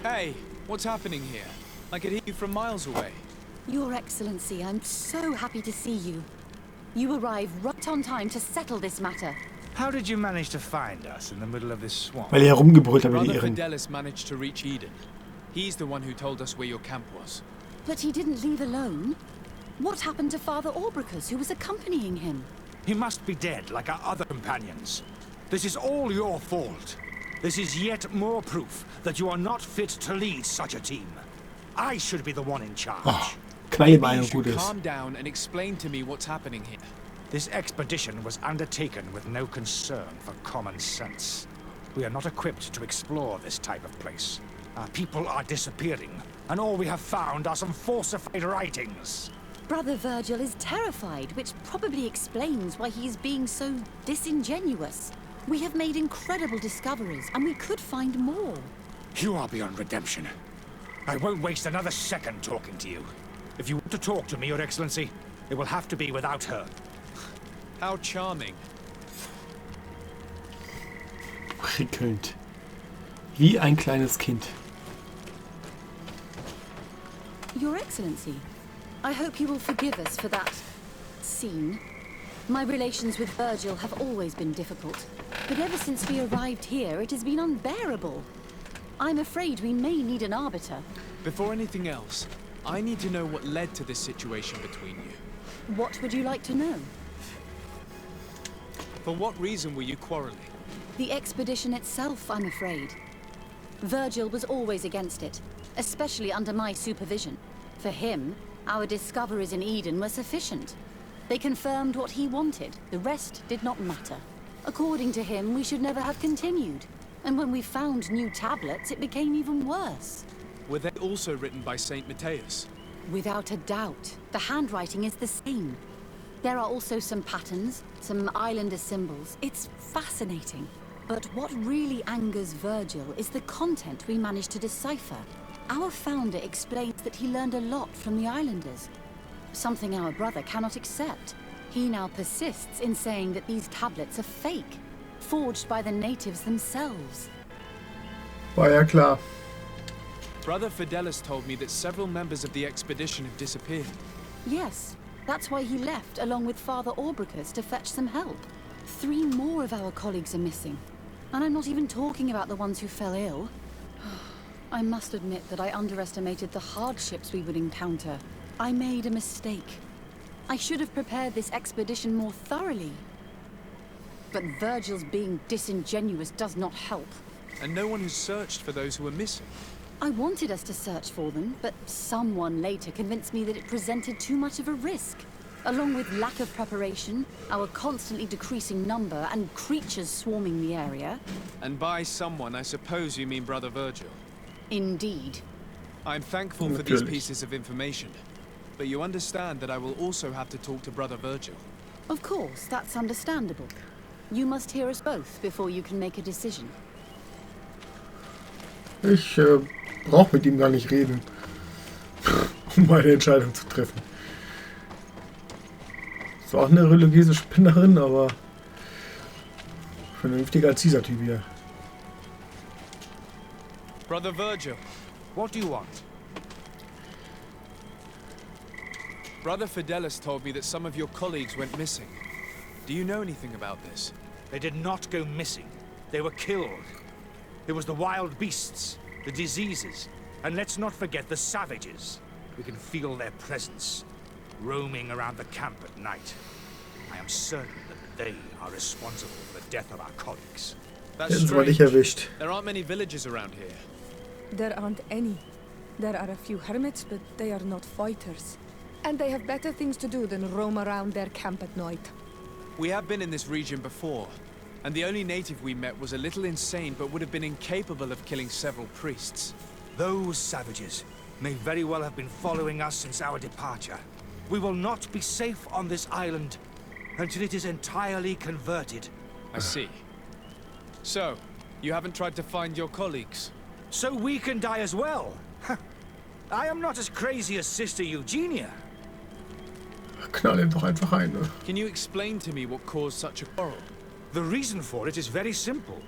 Hey, what's happening here? I could hear you from miles away. Your Excellency, I'm so happy to see you. You arrived right on time to settle this matter. How did you manage to find us in the middle of this swamp? Weil ihr herumgebrüllt habt, Brother die Irren. Fidelis managed to reach Eden. He's the one who told us where your camp was. But he didn't leave alone. What happened to Father Orbricus, who was accompanying him? He must be dead, like our other companions. This is all your fault. This is yet more proof that you are not fit to lead such a team. I should be the one in charge. Oh, Maybe you should calm down and explain to me what's happening here. This expedition was undertaken with no concern for common sense. We are not equipped to explore this type of place. Our people are disappearing, and all we have found are some falsified writings. Brother Virgil is terrified, which probably explains why he is being so disingenuous. We have made incredible discoveries, and we could find more. You are beyond redemption. I won't waste another second talking to you. If you want to talk to me, Your Excellency, it will have to be without her. How charming. Prickelnd. Wie ein kleines Kind. Your Excellency, I hope you will forgive us for that scene. My relations with Virgil have always been difficult, but ever since we arrived here, it has been unbearable. I'm afraid we may need an arbiter. Before anything else, I need to know what led to this situation between you. What would you like to know? For what reason were you quarreling? The expedition itself, I'm afraid. Virgil was always against it, especially under my supervision. For him, our discoveries in Eden were sufficient. They confirmed what he wanted. The rest did not matter. According to him, we should never have continued. And when we found new tablets, it became even worse. Were they also written by Saint Matthias? Without a doubt. The handwriting is the same. There are also some patterns, some islander symbols. It's fascinating. But what really angers Virgil is the content we managed to decipher. Our founder explains that he learned a lot from the islanders. Something our brother cannot accept. He now persists in saying that these tablets are fake, forged by the natives themselves. War ja klar. Brother Fidelis told me that several members of the expedition have disappeared. Yes, that's why he left along with Father Orbricus to fetch some help. 3 more of our colleagues are missing. And I'm not even talking about the ones who fell ill. I must admit that I underestimated the hardships we would encounter. I made a mistake. I should have prepared this expedition more thoroughly. But Virgil's being disingenuous does not help. And no one has searched for those who were missing. I wanted us to search for them, but someone later convinced me that it presented too much of a risk. Along with lack of preparation, our constantly decreasing number, and creatures swarming the area. And by someone, I suppose you mean Brother Virgil. Indeed. I'm thankful for these pieces of information. But you understand that I will also have to talk to Brother Virgil. Of course, that's understandable. You must hear us both before you can make a decision. Ich brauche mit ihm gar nicht reden, um eine Entscheidung zu treffen. Ist auch eine religiöse Spinnerin, aber vernünftiger als dieser Typ hier. Brother Virgil, what do you want? Brother Fidelis told me that some of your colleagues went missing. Do you know anything about this? They did not go missing. They were killed. It was the wild beasts, the diseases, and let's not forget the savages. We can feel their presence, roaming around the camp at night. I am certain that they are responsible for the death of our colleagues. That's Jetzt war ich strange. erwischt. There aren't many villages around here. There aren't any. There are a few hermits, but they are not fighters. And they have better things to do than roam around their camp at night. We have been in this region before, and the only native we met was a little insane but would have been incapable of killing several priests. Those savages may very well have been following us since our departure. We will not be safe on this island until it is entirely converted. I see. So, you haven't tried to find your colleagues? So we can die as well? I am not as crazy as Sister Eugenia. Knall ihn doch einfach ein, ne? Can you explain to me what caused such a quarrel? The reason for it is very simple.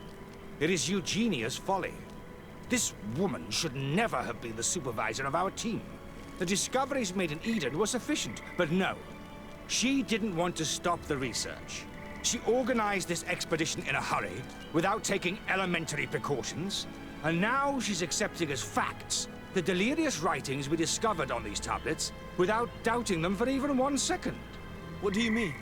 It is Eugenia's folly. This woman should never have been the supervisor of our team. The discoveries made in Eden were sufficient, but no. She didn't want to stop the research. She organized this expedition in a hurry, without taking elementary precautions, and now she's accepting as facts The delirious writings we discovered on these tablets without doubting them for even 1 second. What do you mean?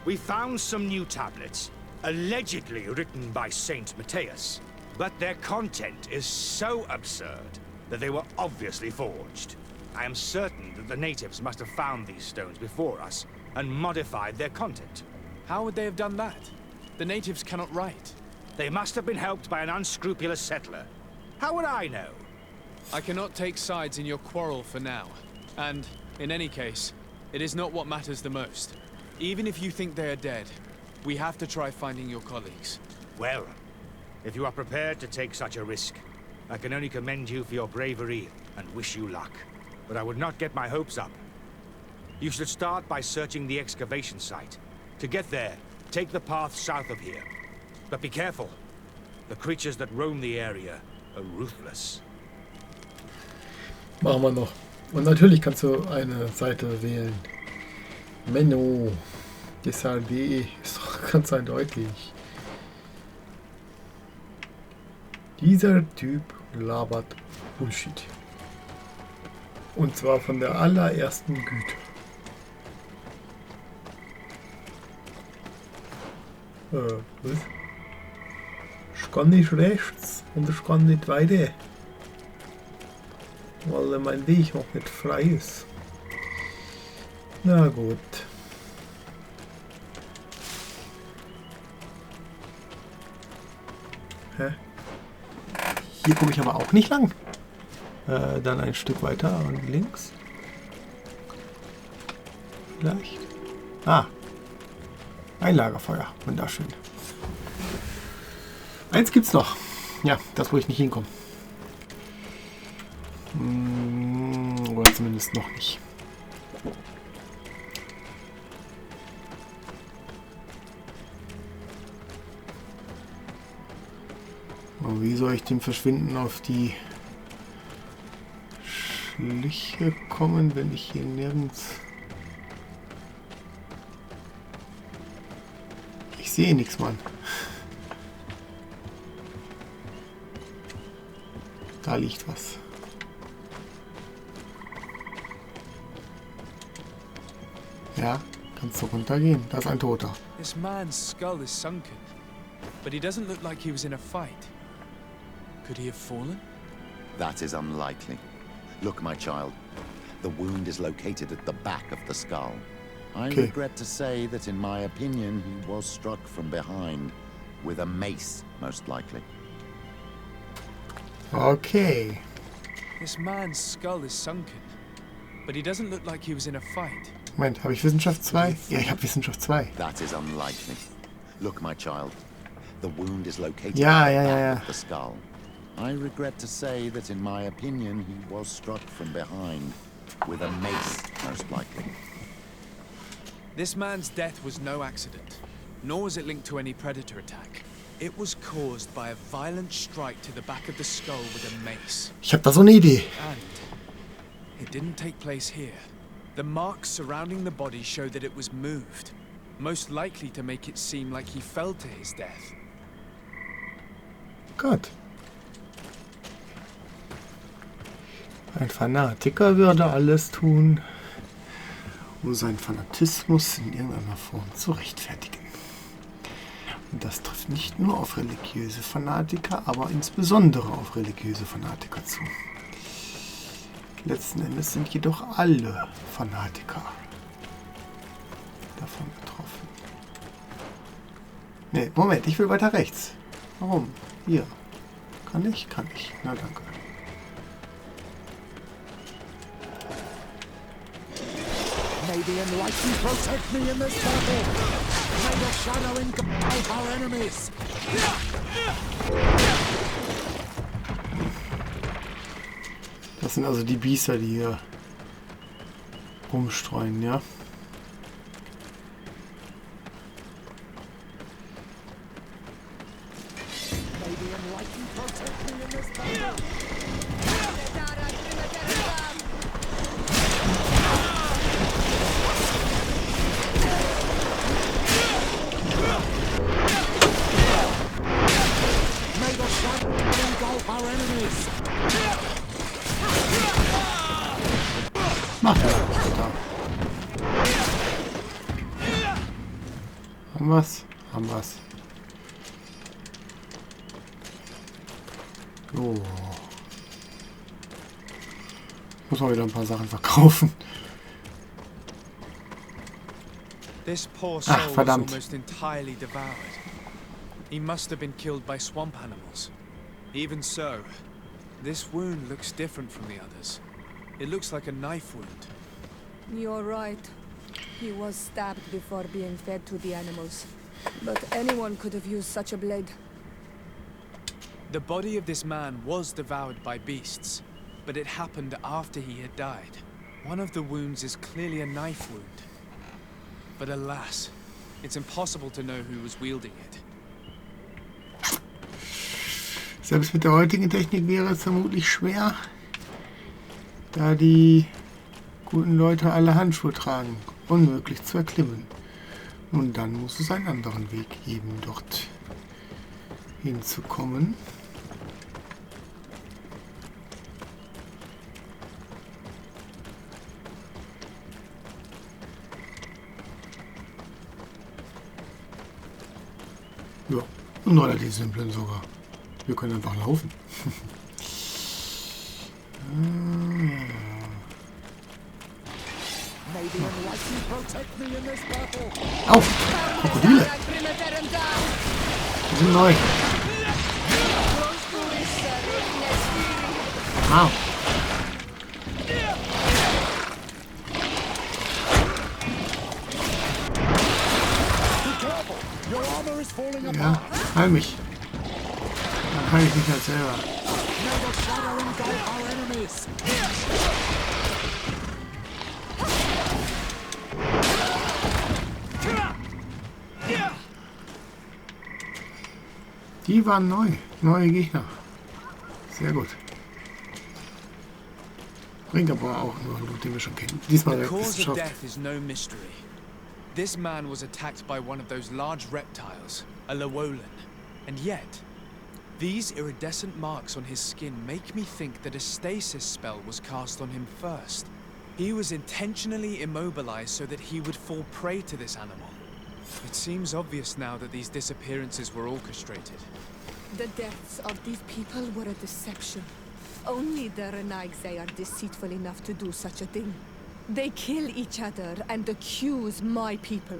We found some new tablets, allegedly written by Saint Matthias, but their content is so absurd that they were obviously forged. I am certain that the natives must have found these stones before us and modified their content. How would they have done that? The natives cannot write. They must have been helped by an unscrupulous settler. How would I know? I cannot take sides in your quarrel for now. And, in any case, it is not what matters the most. Even if you think they are dead, we have to try finding your colleagues. Well, if you are prepared to take such a risk, I can only commend you for your bravery and wish you luck. But I would not get my hopes up. You should start by searching the excavation site. To get there, take the path south of here. But be careful. The creatures that roam the area are ruthless. Machen wir noch. Und natürlich kannst du eine Seite wählen. Menno. Deshalb ist doch ganz eindeutig. Dieser Typ labert Bullshit. Und zwar von der allerersten Güte. Was? Ich kann nicht rechts und ich kann nicht weiter. Weil mein Weg noch nicht frei ist. Na gut. Hä? Hier komme ich aber auch nicht lang. Dann ein Stück weiter und links. Vielleicht. Ah. Ein Lagerfeuer. Wunderschön. Eins gibt's noch. Ja, das, wo ich nicht hinkomme. Oder zumindest noch nicht. Aber wie soll ich dem Verschwinden auf die Schliche kommen, wenn ich hier nirgends... Ich sehe nichts, Mann. Da liegt was. Ja, kannst du runtergehen. Da ist ein Toter. This man's skull is sunken, but he doesn't look like he was in a fight. Could he have fallen? That is unlikely. Look, my child. The wound is located at the back of the skull. I regret to say that in my opinion he was struck from behind with a mace, most likely. Okay. This man's skull is sunken, but he doesn't look like he was in a fight. Moment, habe ich Wissenschaft 2? Ja, ich habe Wissenschaft 2. That is unlikely. Look, my child. The wound is located Ja, at ja, the ja, back ja. of the skull. I regret to say that in my opinion he was struck from behind with a mace, most likely. This man's death was no accident, nor was it linked to any predator attack. It was caused by a violent strike to the back of the skull with a mace. Ich habe da so eine Idee. And it didn't take place here. The marks surrounding the body show that it was moved, most likely to make it seem like he fell to his death. Gott. Ein Fanatiker würde alles tun, um seinen Fanatismus in irgendeiner Form zu rechtfertigen. Und das trifft nicht nur auf religiöse Fanatiker, aber insbesondere auf religiöse Fanatiker zu. Letzten Endes sind jedoch alle Fanatiker davon betroffen. Ne, Moment, ich will weiter rechts. Warum? Hier. Kann ich? Kann ich. Na, danke. May the enlightened protect me in this battle. May the shadow engulf our enemies. Das sind also die Biester, die hier rumstreuen, ja? May the enlightened protect me in this battle. May the shadow engulf our enemies. Haben wir's? Haben wir's. So. Muss man wieder ein paar Sachen verkaufen. This poor soul was verdammt. almost entirely devoured. He must have been killed by swamp animals. Even so, this wound looks different from the others. It looks like a knife wound. You're right. He was stabbed before being fed to the animals. But anyone could have used such a blade. The body of this man was devoured by beasts, but it happened after he had died. One of the wounds is clearly a knife wound. But alas, it's impossible to know who was wielding it. Selbst mit der heutigen Technik wäre es vermutlich schwer, da die guten Leute alle Handschuhe tragen. Unmöglich zu erklimmen. Und dann muss es einen anderen Weg geben, dort hinzukommen. Ja, und relativ simpel sogar. Wir können einfach laufen. Au! Krokodile! Die sind neu. Wow. Ja, heil mich. Dann heil ich mich halt selber. Die waren neu. Neue Gegner. Sehr gut. Bringt aber auch nur Loot, den wir schon kennen. Diesmal The ist es cause of geschafft. death is no mystery. This man was attacked by one of those large reptiles, a Llewellyn. And yet, these iridescent marks on his skin make me think that a stasis spell was cast on him first. He was intentionally immobilized so that he would fall prey to this animal. It seems obvious now that these disappearances were orchestrated. The deaths of these people were a deception. Only the Renaigse are deceitful enough to do such a thing. They kill each other and accuse my people.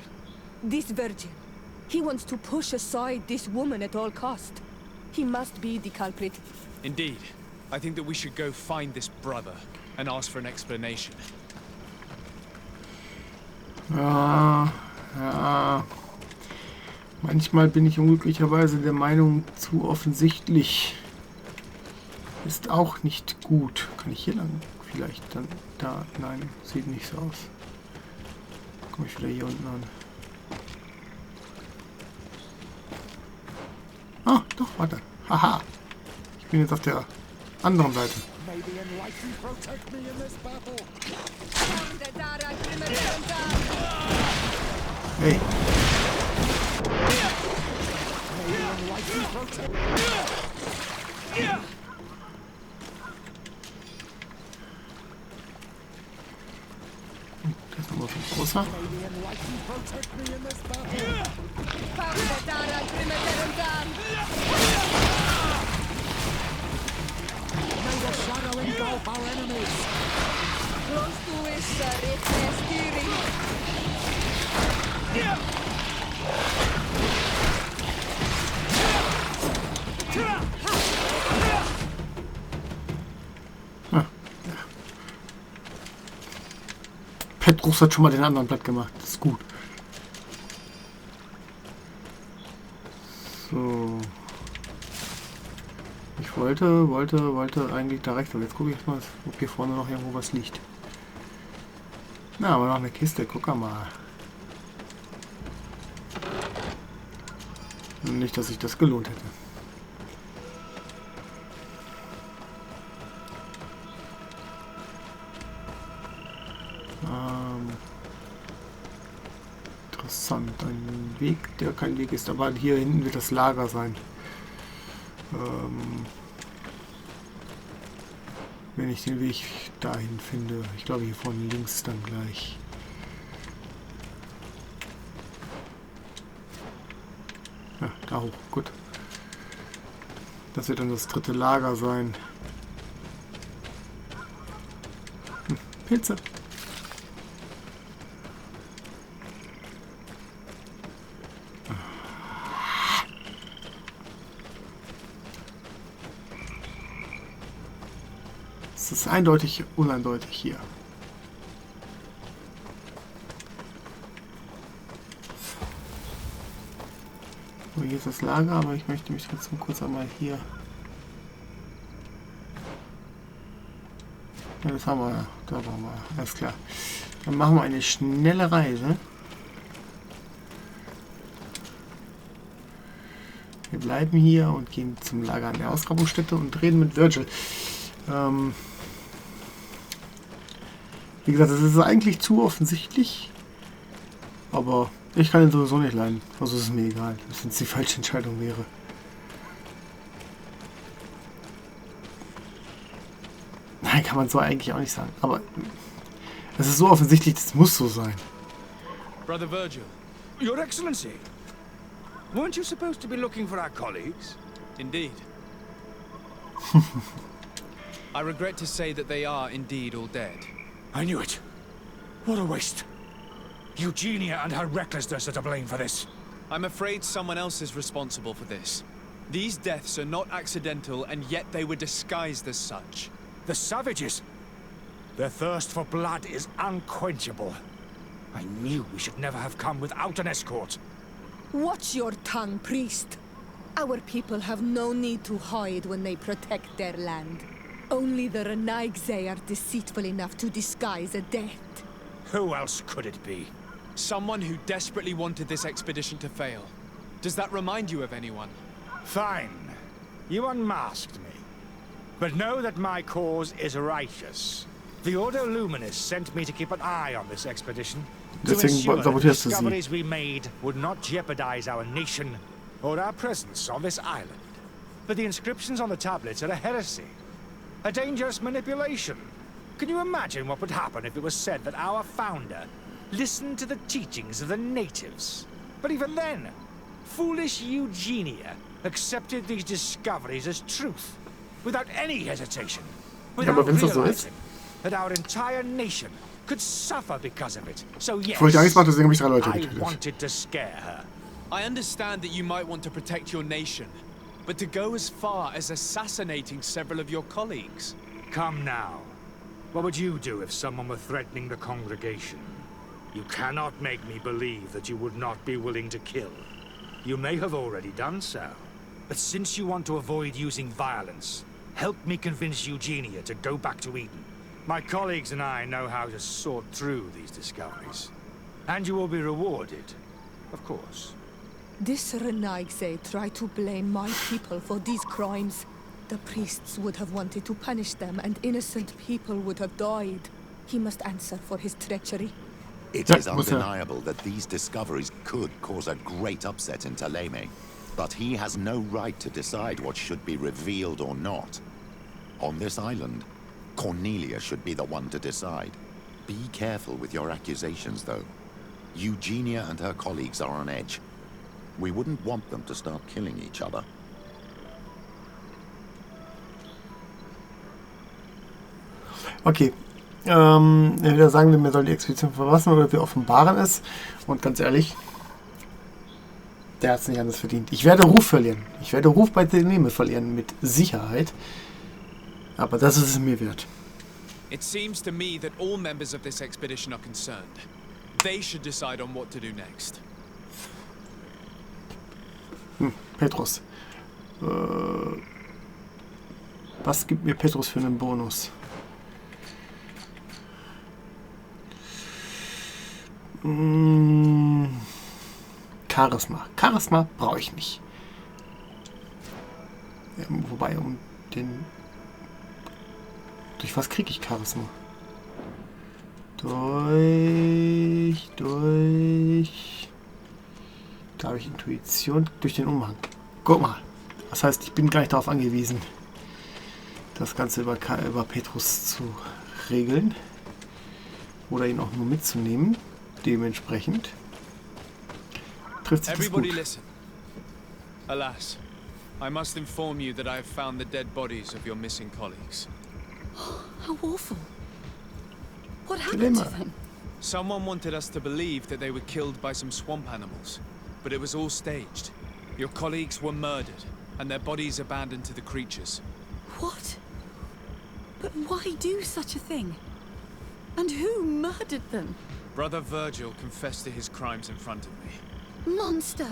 This virgin, he wants to push aside this woman at all cost. He must be the culprit. Indeed. I think that we should go find this brother and ask for an explanation. Ja. Manchmal bin ich unglücklicherweise der Meinung, zu offensichtlich ist auch nicht gut. Kann ich hier lang? Vielleicht dann da? Nein, sieht nicht so aus. Komme ich wieder hier unten an. Ah, doch, warte. Haha. Ich bin jetzt auf der anderen Seite. Hey. Das ist nochmal viel großer. Petrus hat schon mal den anderen platt gemacht. Das ist gut. So. Ich wollte eigentlich da rechts. Aber jetzt gucke ich mal, ob hier vorne noch irgendwo was liegt. Na, aber noch eine Kiste. Guck mal. Nicht, dass sich das gelohnt hätte. Interessant. Ein Weg, der kein Weg ist. Aber hier hinten wird das Lager sein. Wenn ich den Weg dahin finde. Ich glaube hier vorne links dann gleich. Ja, da hoch, gut. Das wird dann das dritte Lager sein. Pilze. Es ist eindeutig uneindeutig hier. So, hier ist das Lager, aber ich möchte mich trotzdem kurz einmal hier... Ja, das haben wir ja. Da waren wir. Alles klar. Dann machen wir eine schnelle Reise. Wir bleiben hier und gehen zum Lager an der Ausgrabungsstätte und reden mit Virgil. Wie gesagt, das ist eigentlich zu offensichtlich. Aber ich kann ihn sowieso nicht leiden. Also ist es mir egal, wenn es die falsche Entscheidung wäre. Nein, kann man so eigentlich auch nicht sagen. Aber es ist so offensichtlich, das muss so sein. Brother Virgil. Your Excellency. Weren't you supposed to be looking for our colleagues? Indeed. I regret to say that they are indeed all dead. I knew it. What a waste. Eugenia and her recklessness are to blame for this. I'm afraid someone else is responsible for this. These deaths are not accidental, and yet they were disguised as such. The savages. Their thirst for blood is unquenchable. I knew we should never have come without an escort. Watch your tongue, priest. Our people have no need to hide when they protect their land. Only the Renaigse are deceitful enough to disguise a death. Who else could it be? Someone who desperately wanted this expedition to fail. Does that remind you of anyone? Fine. You unmasked me. But know that my cause is righteous. The Ordo Luminis sent me to keep an eye on this expedition. To ensure that the discoveries we made would not jeopardize our nation or our presence on this island. But the inscriptions on the tablets are a heresy. A dangerous manipulation. Can you imagine what would happen if it was said that our founder listened to the teachings of the natives? But even then, foolish Eugenia accepted these discoveries as truth, without any hesitation, without realizing that our entire nation could suffer because of it. So yes, I wanted to scare her. I understand that you might want to protect your nation, but to go as far as assassinating several of your colleagues? Come now. What would you do if someone were threatening the congregation? You cannot make me believe that you would not be willing to kill. You may have already done so. But since you want to avoid using violence, help me convince Eugenia to go back to Eden. My colleagues and I know how to sort through these discoveries. And you will be rewarded, of course. This Renaigse tried to blame my people for these crimes. The priests would have wanted to punish them, and innocent people would have died. He must answer for his treachery. It is undeniable that these discoveries could cause a great upset in Thélème. But he has no right to decide what should be revealed or not. On this island, Cornelia should be the one to decide. Be careful with your accusations, though. Eugenia and her colleagues are on edge. We wouldn't want them to start killing each other. Okay. Entweder sagen wir, wir sollen die Expedition verlassen oder wir offenbaren es. Und ganz ehrlich, der hat es nicht anders verdient. Ich werde Ruf verlieren. Ich werde Ruf bei Thélème verlieren, mit Sicherheit. Aber das ist es mir wert. It seems to me that all members of this expedition are concerned. They should decide on what to do next. Petrus. Was gibt mir Petrus für einen Bonus? Charisma. Charisma brauche ich nicht. Wobei, um den... Durch was kriege ich Charisma? Durch... Da habe ich Intuition durch den Umhang. Guck mal. Das heißt, ich bin gar nicht darauf angewiesen, das Ganze über Petrus zu regeln. Oder ihn auch nur mitzunehmen. Dementsprechend trifft sich das gut. Alas, I must inform you that I have found the dead bodies of your missing colleagues. How awful. What happened to them? Someone wanted us to believe that they were killed by some swamp animals, but it was all staged. Your colleagues were murdered, and their bodies abandoned to the creatures. What? But why do such a thing? And who murdered them? Brother Virgil confessed to his crimes in front of me. Monster!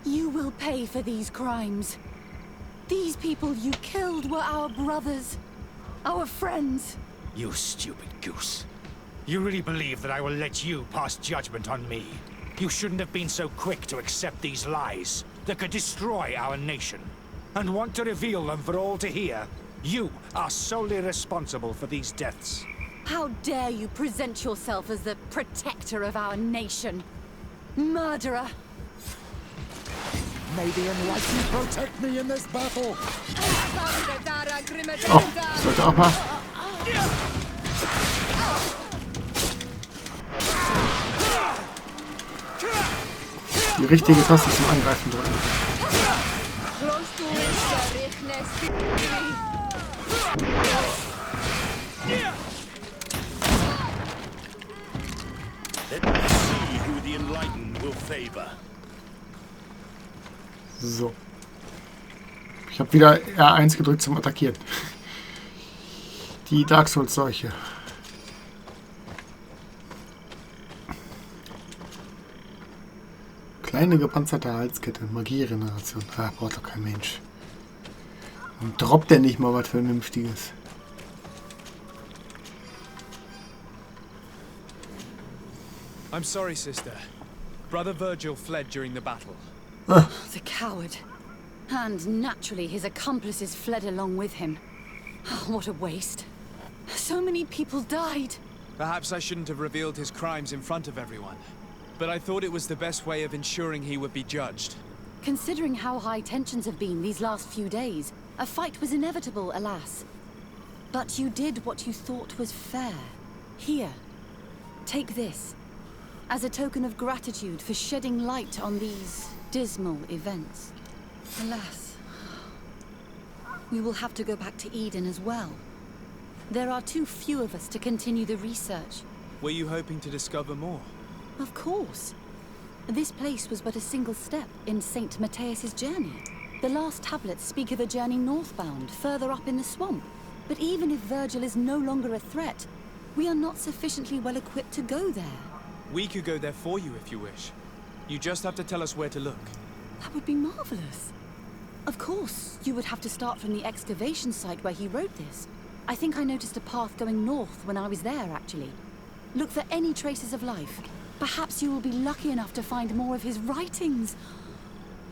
You will pay for these crimes. These people you killed were our brothers. Our friends. You stupid goose. You really believe that I will let you pass judgment on me? You shouldn't have been so quick to accept these lies that could destroy our nation. And want to reveal them for all to hear. You are solely responsible for these deaths. How dare you present yourself as the protector of our nation? Murderer! May the Enlightened protect me in this battle! Oh, sollte auch mal. Die richtige Taste zum Angreifen drücken. Let me see who the Enlightened will favor. So. Ich habe wieder R1 gedrückt zum Attackieren. Die Dark Souls Seuche. Kleine gepanzerte Halskette, Magieregeneration. Ah, braucht doch kein Mensch. Und droppt der nicht mal was Vernünftiges. I'm sorry, sister. Brother Virgil fled during the battle. The coward. And naturally his accomplices fled along with him. Oh, what a waste. So many people died. Perhaps I shouldn't have revealed his crimes in front of everyone. But I thought it was the best way of ensuring he would be judged. Considering how high tensions have been these last few days, a fight was inevitable, alas. But you did what you thought was fair. Here, take this. As a token of gratitude for shedding light on these dismal events. Alas, we will have to go back to Eden as well. There are too few of us to continue the research. Were you hoping to discover more? Of course. This place was but a single step in St. Matthias's journey. The last tablets speak of a journey northbound, further up in the swamp. But even if Virgil is no longer a threat, we are not sufficiently well equipped to go there. We could go there for you if you wish. You just have to tell us where to look. That would be marvelous. Of course, you would have to start from the excavation site where he wrote this. I think I noticed a path going north when I was there, actually. Look for any traces of life. Perhaps you will be lucky enough to find more of his writings.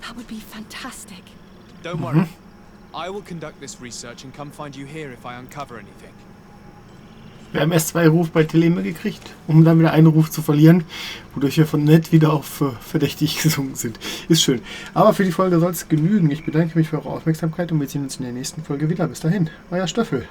That would be fantastic. Don't worry. I will conduct this research and come find you here if I uncover anything. Wir haben erst 2 Rufe bei Teleme gekriegt, um dann wieder einen Ruf zu verlieren, wodurch wir von nett wieder auf verdächtig gesunken sind. Ist schön. Aber für die Folge soll es genügen. Ich bedanke mich für eure Aufmerksamkeit und wir sehen uns in der nächsten Folge wieder. Bis dahin, euer Stöffel.